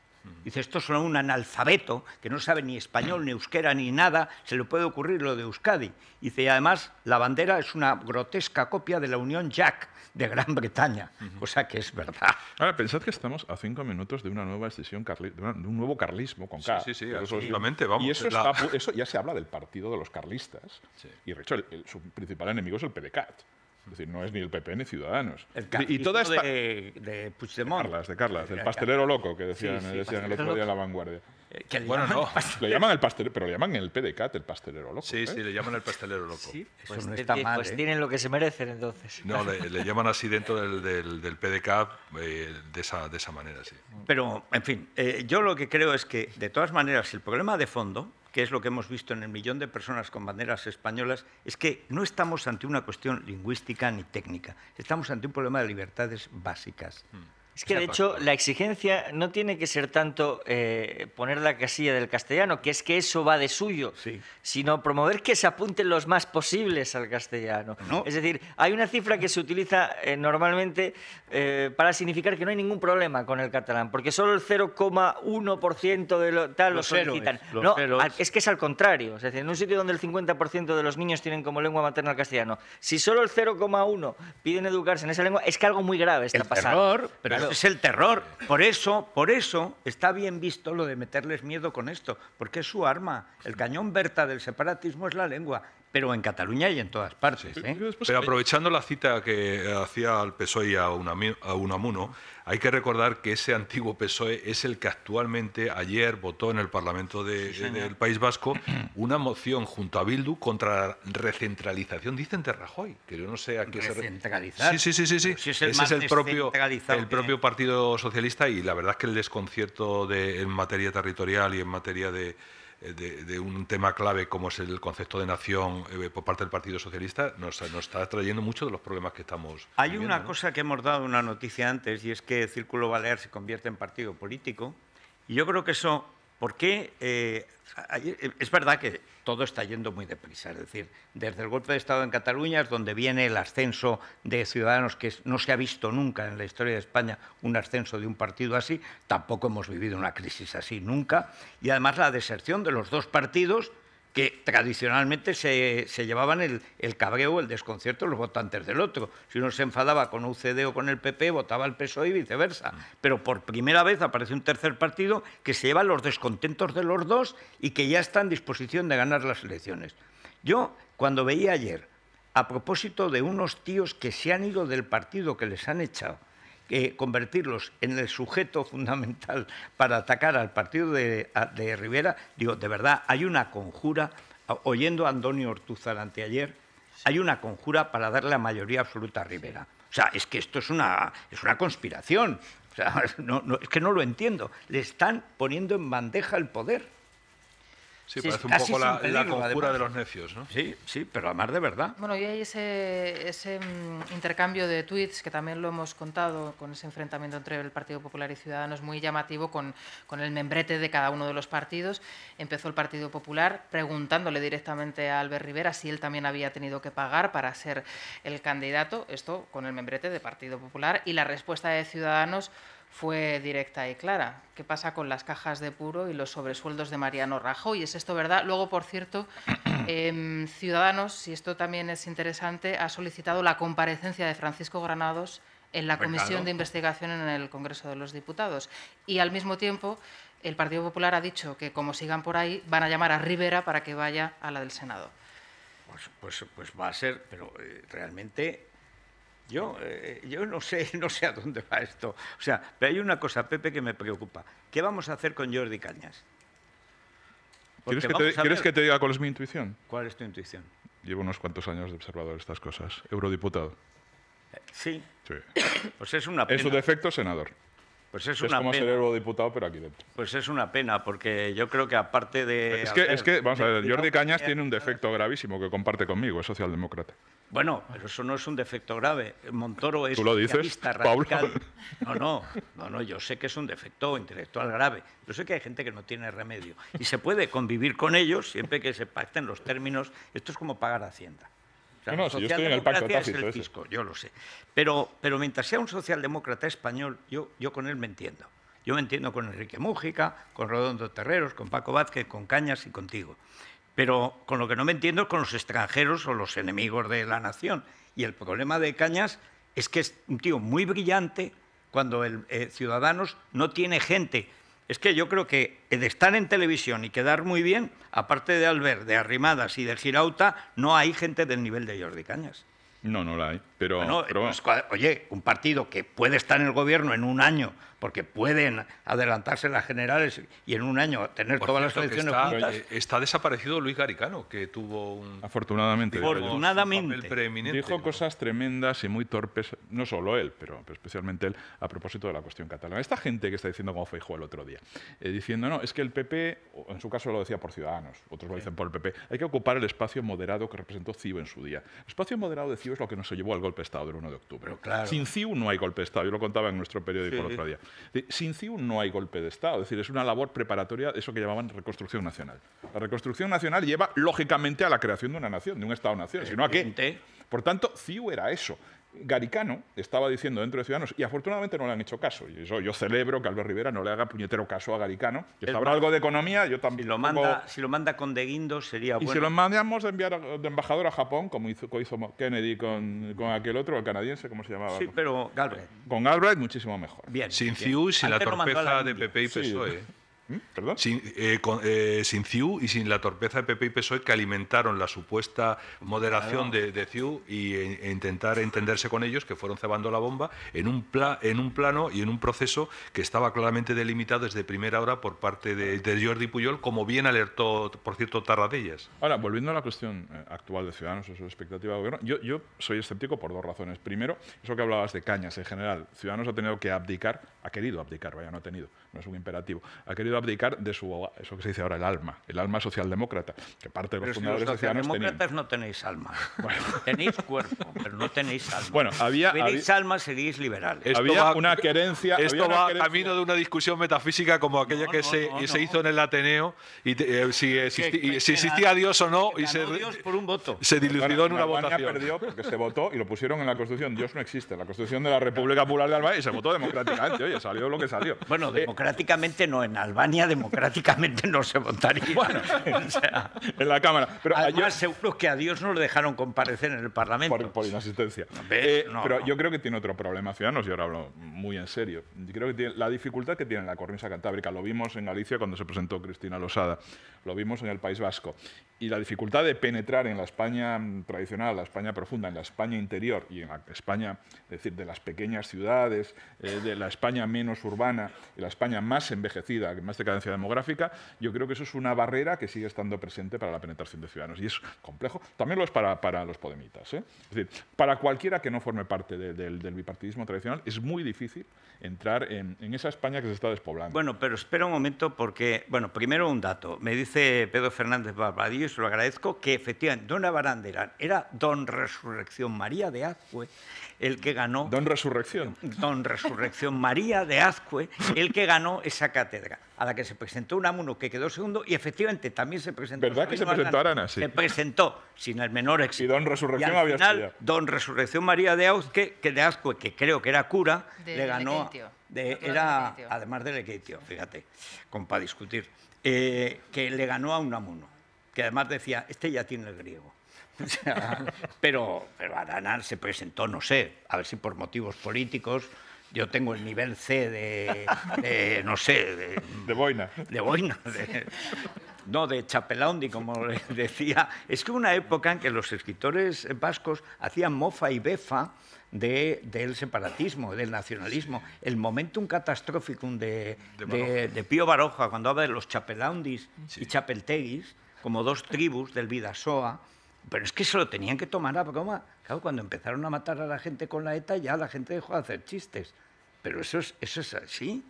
[SPEAKER 1] Dice, esto es un analfabeto que no sabe ni español, ni euskera, ni nada, se le puede ocurrir lo de Euskadi. Dice, y además, la bandera es una grotesca copia de la Unión Jack de Gran Bretaña, cosa que es verdad.
[SPEAKER 4] Ahora, pensad que estamos a 5 minutos de una nueva decisión, de un nuevo carlismo con K.
[SPEAKER 2] Sí, absolutamente, vamos.
[SPEAKER 4] Y eso ya se habla del partido de los carlistas, y de hecho su principal enemigo es el PDeCAT. Es decir, no es ni el PP ni Ciudadanos.
[SPEAKER 1] Y toda esta... de Puigdemont.
[SPEAKER 4] De Carlas, el pastelero loco que decían el otro día en La Vanguardia.
[SPEAKER 2] Bueno, no.
[SPEAKER 4] Le llaman el pastelero, pero le llaman en el PDeCAT el pastelero loco.
[SPEAKER 2] Sí, le llaman el pastelero loco.
[SPEAKER 3] Sí, pues no está mal, pues tienen lo que se merecen entonces.
[SPEAKER 2] No, le llaman así dentro del PDeCAT de esa manera, sí.
[SPEAKER 1] Pero, en fin, yo lo que creo es que, de todas maneras, el problema de fondo, que es lo que hemos visto en el millón de personas con banderas españolas, es que no estamos ante una cuestión lingüística ni técnica, estamos ante un problema de libertades básicas.
[SPEAKER 3] Es que, de hecho, la exigencia no tiene que ser tanto poner la casilla del castellano, que es que eso va de suyo, sino promover que se apunten los más posibles al castellano. ¿No? Es decir, hay una cifra que se utiliza normalmente para significar que no hay ningún problema con el catalán, porque solo el 0,1% de lo solicitan. Es que es al contrario. Es decir, en un sitio donde el 50% de los niños tienen como lengua materna el castellano, si solo el 0,1% piden educarse en esa lengua, es que algo muy grave está pasando.
[SPEAKER 1] Pero es el terror. Por eso está bien visto lo de meterles miedo con esto, porque es su arma. El cañón Berta del separatismo es la lengua. pero en Cataluña y en todas partes.
[SPEAKER 2] Pero aprovechando la cita que hacía al PSOE y a Unamuno, hay que recordar que ese antiguo PSOE es el que actualmente ayer votó en el Parlamento del País Vasco una moción junto a Bildu contra la recentralización, dicen, de Rajoy, que yo no sé a qué se
[SPEAKER 1] recentralizar.
[SPEAKER 2] Sí.
[SPEAKER 1] Si
[SPEAKER 2] Ese es el propio Partido Socialista, y la verdad es que el desconcierto en materia territorial y en materia de un tema clave como es el concepto de nación por parte del Partido Socialista nos está trayendo muchos de los problemas que estamos viviendo,
[SPEAKER 1] una cosa que hemos dado una noticia antes, y es que Círculo Balear se convierte en partido político, y yo creo que eso, porque es verdad que todo está yendo muy deprisa, es decir, desde el golpe de Estado en Cataluña es donde viene el ascenso de Ciudadanos, que no se ha visto nunca en la historia de España un ascenso de un partido así, tampoco hemos vivido una crisis así nunca, y además la deserción de los dos partidos que tradicionalmente se llevaban el cabreo, el desconcierto de los votantes del otro. Si uno se enfadaba con UCD o con el PP, votaba al PSOE y viceversa. Pero por primera vez aparece un tercer partido que se lleva los descontentos de los dos y que ya está en disposición de ganar las elecciones. Yo, cuando veía ayer, a propósito de unos tíos que se han ido del partido, que les han echado, convertirlos en el sujeto fundamental para atacar al partido de Rivera, digo, de verdad, hay una conjura, oyendo a Antonio Ortúzar anteayer, hay una conjura para darle la mayoría absoluta a Rivera. O sea, es que esto es una conspiración. O sea, es que no lo entiendo. Le están poniendo en bandeja el poder.
[SPEAKER 2] Sí, parece un poco la conjura de los necios, ¿no?
[SPEAKER 1] Sí, pero además de verdad.
[SPEAKER 5] Bueno, y hay ese intercambio de tuits que también lo hemos contado con ese enfrentamiento entre el Partido Popular y Ciudadanos muy llamativo con el membrete de cada uno de los partidos. Empezó el Partido Popular preguntándole directamente a Albert Rivera si él también había tenido que pagar para ser el candidato, esto con el membrete de Partido Popular, y la respuesta de Ciudadanos fue directa y clara. ¿Qué pasa con las cajas de puro y los sobresueldos de Mariano Rajoy? ¿Es esto verdad? Luego, por cierto, Ciudadanos, y esto también es interesante, ha solicitado la comparecencia de Francisco Granados en la comisión de investigación en el Congreso de los Diputados. Y al mismo tiempo, el Partido Popular ha dicho que, como sigan por ahí, van a llamar a Rivera para que vaya a la del Senado.
[SPEAKER 1] Pues va a ser, pero realmente... Yo no sé a dónde va esto. O sea, pero hay una cosa, Pepe, que me preocupa. ¿Qué vamos a hacer con Jordi Cañas?
[SPEAKER 4] ¿Quieres que te diga cuál es mi intuición?
[SPEAKER 1] ¿Cuál es tu intuición?
[SPEAKER 4] Llevo unos cuantos años de observador de estas cosas. Eurodiputado.
[SPEAKER 1] Sí.
[SPEAKER 4] Sí.
[SPEAKER 1] Pues es una pena.
[SPEAKER 4] En su defecto, senador.
[SPEAKER 1] Pues es una
[SPEAKER 4] como
[SPEAKER 1] pena.
[SPEAKER 4] ser eurodiputado, pero aquí dentro.
[SPEAKER 1] Pues es una pena, porque yo creo que aparte de...
[SPEAKER 4] Es que vamos a ver, Jordi Cañas tiene un defecto gravísimo que comparte conmigo, es socialdemócrata.
[SPEAKER 1] Bueno, pero eso no es un defecto grave. Montoro es...
[SPEAKER 4] ¿Tú lo dices, Pablo?
[SPEAKER 1] No, yo sé que es un defecto intelectual grave. Yo sé que hay gente que no tiene remedio. Y se puede convivir con ellos siempre que se pacten los términos. Esto es como pagar Hacienda. O sea,
[SPEAKER 4] si yo estoy en el pacto tácito,
[SPEAKER 1] es el fisco, yo lo sé. Pero mientras sea un socialdemócrata español, yo con él me entiendo. Yo me entiendo con Enrique Mújica, con Redondo Terreros, con Paco Vázquez, con Cañas y contigo. Pero con lo que no me entiendo es con los extranjeros o los enemigos de la nación. Y el problema de Cañas es que es un tío muy brillante cuando Ciudadanos no tiene gente. Es que yo creo que de estar en televisión y quedar muy bien, aparte de Albert, de Arrimadas y de Girauta, no hay gente del nivel de Jordi Cañas.
[SPEAKER 4] No la hay. Pero
[SPEAKER 1] pues, oye, un partido que puede estar en el gobierno en un año, porque pueden adelantarse las generales y en un año tener todas las elecciones juntas.
[SPEAKER 2] Está desaparecido Luis Garicano, que tuvo un...
[SPEAKER 4] Afortunadamente.
[SPEAKER 1] Afortunadamente.
[SPEAKER 2] Preeminente,
[SPEAKER 4] dijo cosas tremendas y muy torpes, no solo él, pero especialmente él, a propósito de la cuestión catalana. Esta gente que está diciendo como Feijóo el otro día, diciendo, no, es que el PP, en su caso lo decía por Ciudadanos, otros lo dicen por el PP, hay que ocupar el espacio moderado que representó CiU en su día. El espacio moderado de CiU es lo que nos llevó al golpe de Estado del 1 de octubre.
[SPEAKER 1] Claro.
[SPEAKER 4] Sin CiU no hay golpe de Estado, yo lo contaba en nuestro periódico el otro día. Sin CiU no hay golpe de Estado, es decir, es una labor preparatoria, eso que llamaban reconstrucción nacional. La reconstrucción nacional lleva, lógicamente, a la creación de una nación, de un Estado-nación, sino a qué. Por tanto, CiU era eso. Garicano estaba diciendo dentro de Ciudadanos, y afortunadamente no le han hecho caso, y eso yo celebro que Albert Rivera no le haga puñetero caso a Garicano, que sabrá algo de economía, yo también.
[SPEAKER 1] Si lo manda con De Guindos sería bueno.
[SPEAKER 4] Y si lo mandamos de embajador a Japón, como hizo Kennedy con aquel otro, el canadiense, ¿cómo se llamaba?
[SPEAKER 1] Sí, pero Galbraith.
[SPEAKER 4] Con Galbraith muchísimo mejor.
[SPEAKER 2] Sin CiU y sin la torpeza de PP y PSOE.
[SPEAKER 4] ¿Perdón?
[SPEAKER 2] Sin CiU y sin la torpeza de PP y PSOE que alimentaron la supuesta moderación de CiU e intentar entenderse con ellos, que fueron cebando la bomba en un plano y en un proceso que estaba claramente delimitado desde primera hora por parte de Jordi Pujol, como bien alertó, por cierto, Tarradellas.
[SPEAKER 4] Ahora, volviendo a la cuestión actual de Ciudadanos o su expectativa de gobierno, yo soy escéptico por dos razones. Primero, eso que hablabas de cañas en general. Ciudadanos ha tenido que abdicar, ha querido abdicar, vaya, no ha tenido, no es un imperativo, ha querido abdicar de eso que se dice ahora el alma socialdemócrata, que parte de los fundadores de Ciudadanos tenían.
[SPEAKER 1] Los socialdemócratas no tenéis alma. Bueno. Tenéis cuerpo, pero no tenéis alma.
[SPEAKER 4] Bueno,
[SPEAKER 1] tenéis alma, seréis liberales.
[SPEAKER 4] Había una querencia.
[SPEAKER 2] Esto va camino de una discusión metafísica como aquella que se hizo en el Ateneo y si existía Dios o no, y
[SPEAKER 1] Dios por un voto.
[SPEAKER 2] Se dilucidó en una votación.
[SPEAKER 4] Perdió porque se votó y lo pusieron en la Constitución. Dios no existe, la Constitución de la República Popular de Albania, y se votó democráticamente. Oye, salió lo que salió.
[SPEAKER 1] Bueno, democráticamente no, en Albania democráticamente no se votaría.
[SPEAKER 4] Bueno, o sea, en la Cámara. Pero
[SPEAKER 1] además, seguro que a Dios no le dejaron comparecer en el Parlamento.
[SPEAKER 4] Por inasistencia. Pero yo creo que tiene otro problema Ciudadanos, y ahora hablo muy en serio. Yo creo que tiene la dificultad que tiene la cornisa cantábrica. Lo vimos en Galicia cuando se presentó Cristina Losada. Lo vimos en el País Vasco. Y la dificultad de penetrar en la España tradicional, la España profunda, en la España interior y en la España, es decir, de las pequeñas ciudades, de la España menos urbana y la España más envejecida, más de cadencia demográfica, yo creo que eso es una barrera que sigue estando presente para la penetración de Ciudadanos. Y es complejo. También lo es para los podemitas. Es decir, para cualquiera que no forme parte del bipartidismo tradicional, es muy difícil entrar en esa España que se está despoblando.
[SPEAKER 1] Bueno, pero espera un momento porque, bueno, primero un dato. Me dice Pedro Fernández Barbadillo, y se lo agradezco, que efectivamente Don Abaranderán era Don Resurrección María de Azcue, el que ganó...
[SPEAKER 4] Don Resurrección.
[SPEAKER 1] Don Resurrección María de Azcue, el que ganó esa cátedra, a la que se presentó Unamuno, que quedó segundo, y efectivamente también se presentó...
[SPEAKER 4] ¿Verdad que se presentó Arana? Sí.
[SPEAKER 1] Se presentó sin el menor éxito.
[SPEAKER 4] Y Don Resurrección
[SPEAKER 1] y al
[SPEAKER 4] había
[SPEAKER 1] final,
[SPEAKER 4] estudiado.
[SPEAKER 1] Don Resurrección María de Azcue, que creo que era cura, le ganó... Era, además de Lequeitio, fíjate, como para discutir, que le ganó a Unamuno, que además decía, este ya tiene el griego. O sea, pero Arana se presentó, no sé, a ver si por motivos políticos. Yo tengo el nivel C de no sé...
[SPEAKER 4] De boina.
[SPEAKER 1] De boina. No, de chapelaundi, como le decía. Es que una época en que los escritores vascos hacían mofa y befa del separatismo, del nacionalismo. El momentum catastrophicum de Pío Baroja, cuando habla de los chapelaundis y chapelteguis, como dos tribus del Bidasoa. Pero es que se lo tenían que tomar a broma. Claro, cuando empezaron a matar a la gente con la ETA, ya la gente dejó de hacer chistes. Pero eso es así.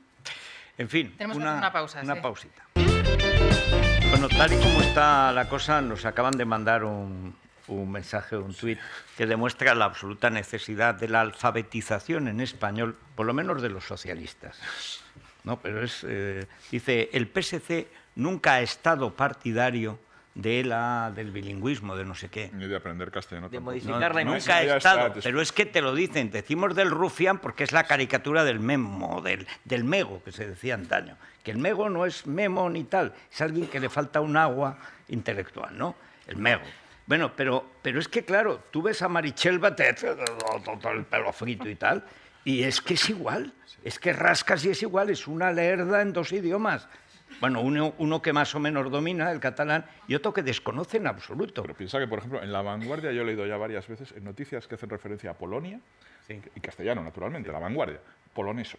[SPEAKER 1] En fin,
[SPEAKER 5] tenemos una pausa.
[SPEAKER 1] Una pausita. Bueno, tal y como está la cosa, nos acaban de mandar un mensaje, un tuit, que demuestra la absoluta necesidad de la alfabetización en español, por lo menos de los socialistas. No, pero dice, el PSC nunca ha estado partidario del bilingüismo, de no sé qué.
[SPEAKER 4] Ni de aprender castellano.
[SPEAKER 3] De modificar la
[SPEAKER 1] nunca ha estado, pero es que te lo dicen. Decimos del rufián porque es la caricatura del memo, del mego, que se decía antaño. Que el mego no es memo ni tal, es alguien que le falta un agua intelectual, ¿no? El mego. Bueno, pero es que, claro, tú ves a Marichel Batet, todo el pelo frito y tal, y es que es igual. Es que rascas y es igual, es una lerda en dos idiomas. Bueno, uno que más o menos domina el catalán y otro que desconoce en absoluto.
[SPEAKER 4] Pero piensa que, por ejemplo, en La Vanguardia yo he leído ya varias veces en noticias que hacen referencia a Polonia, y castellano, naturalmente, La Vanguardia, polonesos.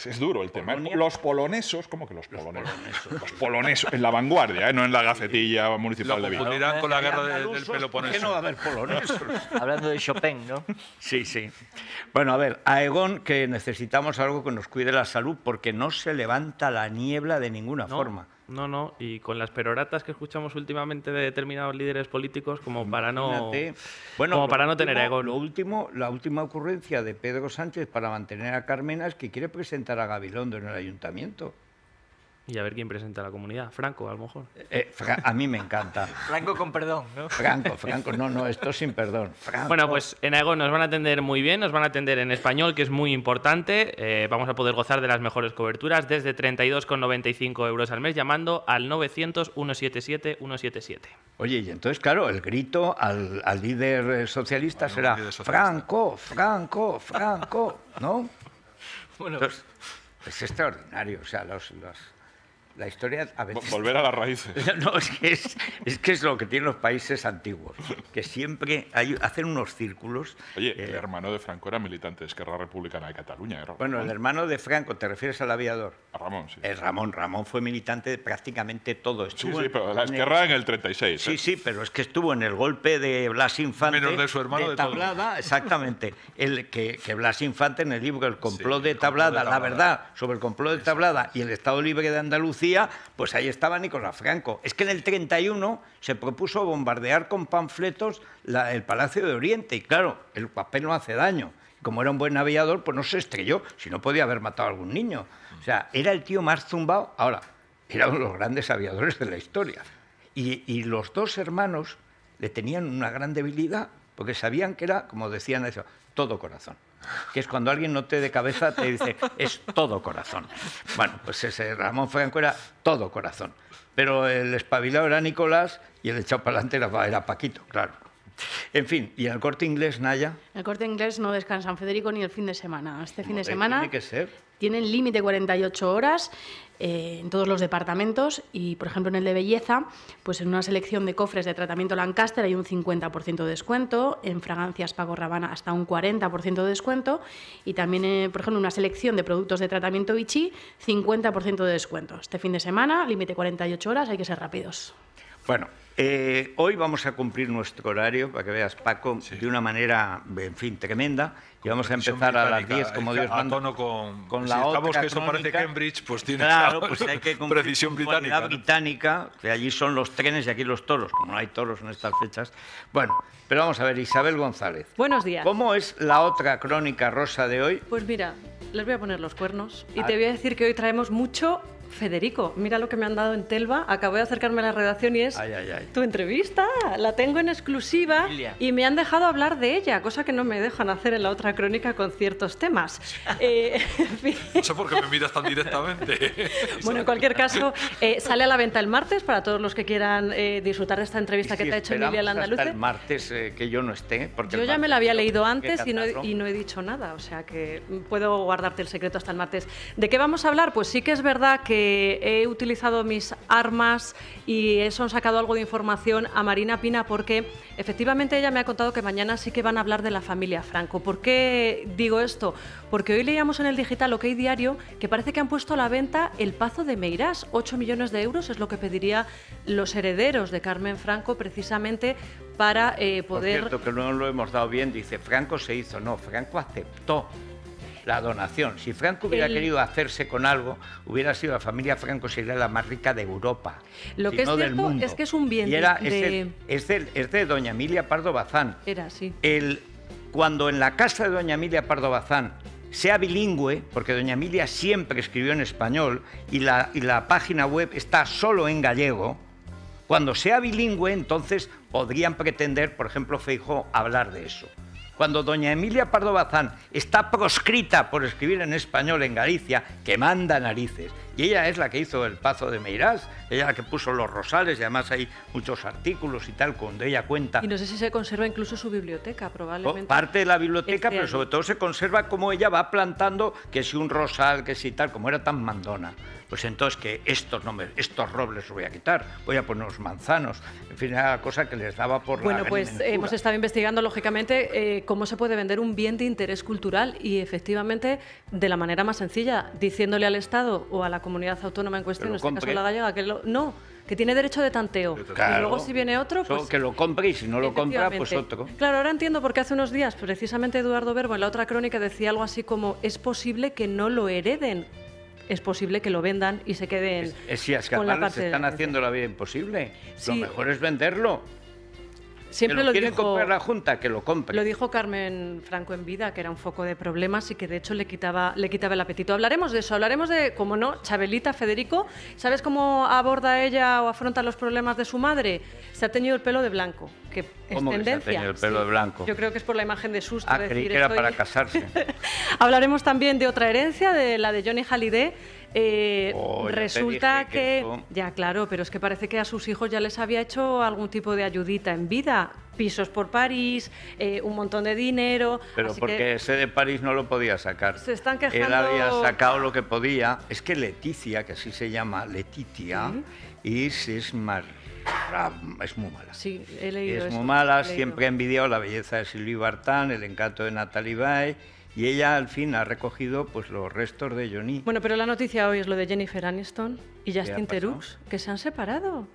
[SPEAKER 4] Es duro el tema. ¿Polonia? Los polonesos, ¿cómo que los polonesos? Los polonesos, en La Vanguardia, no en la Gacetilla Municipal de Vigo.
[SPEAKER 2] Lo confundirán con la guerra del Peloponeso.
[SPEAKER 1] ¿Por qué no va a haber polonesos?
[SPEAKER 3] Hablando de Chopin, ¿no?
[SPEAKER 1] Sí. Bueno, a ver, a Egon, que necesitamos algo que nos cuide la salud, porque no se levanta la niebla de ninguna forma.
[SPEAKER 6] No, y con las peroratas que escuchamos últimamente de determinados líderes políticos, como para no tener ego. La última ocurrencia de Pedro Sánchez para mantener a Carmena es que quiere presentar a Gabilondo en el ayuntamiento. Y a ver quién presenta a la comunidad. Franco, a lo mejor.
[SPEAKER 1] A mí me encanta.
[SPEAKER 3] Franco con perdón, ¿no?
[SPEAKER 1] Franco. No, esto sin perdón. Franco.
[SPEAKER 6] Bueno, pues en Aegon nos van a atender muy bien, nos van a atender en español, que es muy importante. Vamos a poder gozar de las mejores coberturas desde 32,95 euros al mes, llamando al 900-177-177.
[SPEAKER 1] Oye, y entonces, claro, el grito al líder socialista será Franco, ¿no?
[SPEAKER 3] Bueno,
[SPEAKER 1] entonces, es extraordinario, o sea, La historia a veces...
[SPEAKER 4] Volver a las raíces.
[SPEAKER 1] No, es que es lo que tienen los países antiguos, que siempre hacen unos círculos.
[SPEAKER 4] Oye, el hermano de Franco era militante de Esquerra Republicana de Cataluña.
[SPEAKER 1] Bueno, el hermano de Franco, ¿te refieres al aviador?
[SPEAKER 4] A Ramón, sí.
[SPEAKER 1] Ramón fue militante de prácticamente todo.
[SPEAKER 4] Estuvo pero la Esquerra en el 36.
[SPEAKER 1] Sí, pero es que estuvo en el golpe de Blas Infante.
[SPEAKER 2] Menos de su hermano de
[SPEAKER 1] Tablada, exactamente. Que Blas Infante en el libro El complot de Tablada, la verdad sobre el complot de Tablada y el Estado Libre de Andalucía, pues ahí estaba Nicolás Franco. Es que en el 31 se propuso bombardear con panfletos el Palacio de Oriente y claro, el papel no hace daño. Como era un buen aviador, pues no se estrelló, si no podía haber matado a algún niño. O sea, era el tío más zumbado. Ahora, era uno de los grandes aviadores de la historia. Y los dos hermanos le tenían una gran debilidad, porque sabían que era, como decían eso, todo corazón. Que es cuando alguien no te de cabeza te dice, es todo corazón. Bueno, pues ese Ramón Franco era todo corazón. Pero el espabilado era Nicolás y el echado para adelante era Paquito, claro. En fin, ¿y en el Corte Inglés, Naya?
[SPEAKER 7] El Corte Inglés no descansa en Federico ni el fin de semana. Este fin de semana
[SPEAKER 1] tiene que ser.
[SPEAKER 7] Tienen límite 48 horas en todos los departamentos y, por ejemplo, en el de belleza, pues en una selección de cofres de tratamiento Lancaster hay un 50% de descuento, en fragancias Paco Rabanne hasta un 40% de descuento y también, por ejemplo, en una selección de productos de tratamiento Vichy, 50% de descuento. Este fin de semana, límite 48 horas, hay que ser rápidos.
[SPEAKER 1] Bueno, hoy vamos a cumplir nuestro horario, para que veas, Paco, de una manera, en fin, tremenda. Y vamos a empezar a las 10, como Dios manda.
[SPEAKER 2] A tono con
[SPEAKER 1] la
[SPEAKER 2] si
[SPEAKER 1] otra
[SPEAKER 2] que eso
[SPEAKER 1] crónica.
[SPEAKER 2] parece Cambridge, pues tiene
[SPEAKER 1] claro, pues hay que cumplir
[SPEAKER 2] precisión
[SPEAKER 1] británica. Británica, que allí son los trenes y aquí los toros, como no hay toros en estas fechas. Bueno, pero vamos a ver, Isabel González.
[SPEAKER 18] Buenos días.
[SPEAKER 1] ¿Cómo es la otra crónica rosa de hoy?
[SPEAKER 18] Pues mira, les voy a poner los cuernos y te voy a decir que hoy traemos mucho Federico. Mira lo que me han dado en Telva. Acabo de acercarme a la redacción y es tu entrevista. La tengo en exclusiva y me han dejado hablar de ella, cosa que no me dejan hacer en la otra crónica con ciertos temas.
[SPEAKER 2] No sé por qué me miras tan directamente.
[SPEAKER 18] Bueno, en cualquier caso, sale a la venta el martes para todos los que quieran disfrutar de esta entrevista que te ha hecho Emilia Landaluce.
[SPEAKER 1] Hasta el martes que yo no esté. Porque
[SPEAKER 18] yo ya me la había leído antes y no he dicho nada, o sea que puedo guardarte el secreto hasta el martes. ¿De qué vamos a hablar? Pues sí que es verdad que he utilizado mis armas y eso han sacado algo de información a Marina Pina porque efectivamente ella me ha contado que mañana sí que van a hablar de la familia Franco. ¿Por qué digo esto? Porque hoy leíamos en el digital OK Diario que parece que han puesto a la venta el Pazo de Meirás. 8 millones de euros es lo que pediría los herederos de Carmen Franco precisamente para poder...
[SPEAKER 1] Por cierto, que no lo hemos dado bien, dice Franco se hizo. No, Franco aceptó la donación. Si Franco hubiera querido hacerse con algo, hubiera sido la familia Franco, sería la más rica de Europa.
[SPEAKER 18] Lo que es cierto es que es un bien
[SPEAKER 1] es de doña Emilia Pardo Bazán.
[SPEAKER 18] Era, sí.
[SPEAKER 1] Cuando en la casa de doña Emilia Pardo Bazán sea bilingüe, porque doña Emilia siempre escribió en español y la página web está solo en gallego, cuando sea bilingüe, entonces podrían pretender, por ejemplo, Feijóo, hablar de eso. Cuando doña Emilia Pardo Bazán está proscrita por escribir en español en Galicia, que manda narices, y ella es la que hizo el Pazo de Meirás, ella la que puso los rosales, y además hay muchos artículos y tal, cuando ella cuenta...
[SPEAKER 18] Y no sé si se conserva incluso su biblioteca, probablemente.
[SPEAKER 1] Parte de la biblioteca, pero sobre todo se conserva cómo ella va plantando, que si un rosal, que si tal, como era tan mandona. Pues entonces que estos robles los voy a quitar, voy a poner unos manzanos, en fin, era la cosa que les daba por la
[SPEAKER 18] Bueno, pues hemos estado investigando, lógicamente, cómo se puede vender un bien de interés cultural y, efectivamente, de la manera más sencilla, diciéndole al Estado o a la comunidad autónoma en cuestión, en este caso la gallega, que tiene derecho de tanteo. Claro. Y luego si viene otro, pues...
[SPEAKER 1] que lo compre y si no lo compra, pues otro.
[SPEAKER 18] Claro, ahora entiendo por qué hace unos días, precisamente Eduardo Verbo, en la otra crónica, decía algo así como, es posible que no lo hereden. Es posible que lo vendan y se queden
[SPEAKER 1] si es que con la parte se están haciendo la vida imposible. Sí. Lo mejor es venderlo.
[SPEAKER 18] Siempre lo
[SPEAKER 1] quieren
[SPEAKER 18] dijo,
[SPEAKER 1] comprar la Junta, que lo compre.
[SPEAKER 18] Lo dijo Carmen Franco en vida, que era un foco de problemas y que de hecho le quitaba el apetito. Hablaremos de eso, hablaremos de, como no, Chabelita, Federico. ¿Sabes cómo aborda ella o afronta los problemas de su madre? Se ha teñido el pelo de blanco, que es
[SPEAKER 1] ¿Cómo
[SPEAKER 18] tendencia.
[SPEAKER 1] Que se ha teñido el pelo de blanco?
[SPEAKER 18] Yo creo que es por la imagen de susto.
[SPEAKER 1] Creí que era para casarse.
[SPEAKER 18] Hablaremos también de otra herencia, de la de Johnny Hallyday. Resulta que... Ya, claro, pero es que parece que a sus hijos ya les había hecho algún tipo de ayudita en vida. pisos por París, un montón de dinero.
[SPEAKER 1] Pero
[SPEAKER 18] así
[SPEAKER 1] porque
[SPEAKER 18] que
[SPEAKER 1] ese de París no lo podía sacar.
[SPEAKER 18] se están quejando.
[SPEAKER 1] Él había sacado lo que podía. Es que Leticia, que así se llama, Letitia, es muy mala.
[SPEAKER 18] Sí, he leído
[SPEAKER 1] Es
[SPEAKER 18] eso,
[SPEAKER 1] muy mala,
[SPEAKER 18] he leído.
[SPEAKER 1] siempre ha envidiado la belleza de Sylvie Vartan, el encanto de Nathalie Baye, y ella al fin ha recogido pues los restos de Johnny.
[SPEAKER 18] Bueno, pero la noticia hoy es lo de Jennifer Aniston y
[SPEAKER 1] ¿Qué
[SPEAKER 18] Justin
[SPEAKER 1] ha pasado?
[SPEAKER 18] Theroux, que se han separado.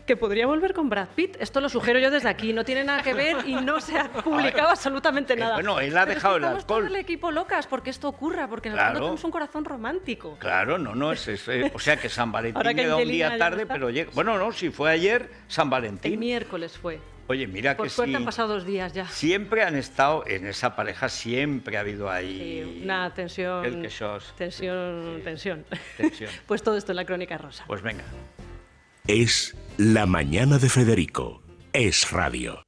[SPEAKER 18] Que podría volver con Brad Pitt. Esto lo sugiero yo desde aquí. No tiene nada que ver y no se ha publicado absolutamente nada.
[SPEAKER 1] Bueno, él ha
[SPEAKER 18] Pero
[SPEAKER 1] dejado el
[SPEAKER 18] estamos
[SPEAKER 1] alcohol.
[SPEAKER 18] todo el equipo locas porque esto ocurra, porque en el
[SPEAKER 1] Claro.
[SPEAKER 18] fondo tenemos un corazón romántico.
[SPEAKER 1] Claro, no, o sea que San Valentín
[SPEAKER 18] Ahora que
[SPEAKER 1] llega un
[SPEAKER 18] Angelina
[SPEAKER 1] día
[SPEAKER 18] ya
[SPEAKER 1] tarde,
[SPEAKER 18] está.
[SPEAKER 1] pero llega. Bueno, no, si fue ayer, San Valentín.
[SPEAKER 18] El miércoles fue.
[SPEAKER 1] Oye, mira
[SPEAKER 18] Por
[SPEAKER 1] que
[SPEAKER 18] suerte
[SPEAKER 1] sí.
[SPEAKER 18] han pasado 2 días ya.
[SPEAKER 1] Siempre han estado en esa pareja, siempre ha habido ahí.
[SPEAKER 18] Una tensión.
[SPEAKER 1] Quelque chose.
[SPEAKER 18] Tensión.
[SPEAKER 1] Tensión.
[SPEAKER 18] Pues todo esto en la Crónica Rosa.
[SPEAKER 1] Pues venga.
[SPEAKER 19] Es La Mañana de Federico. Es radio.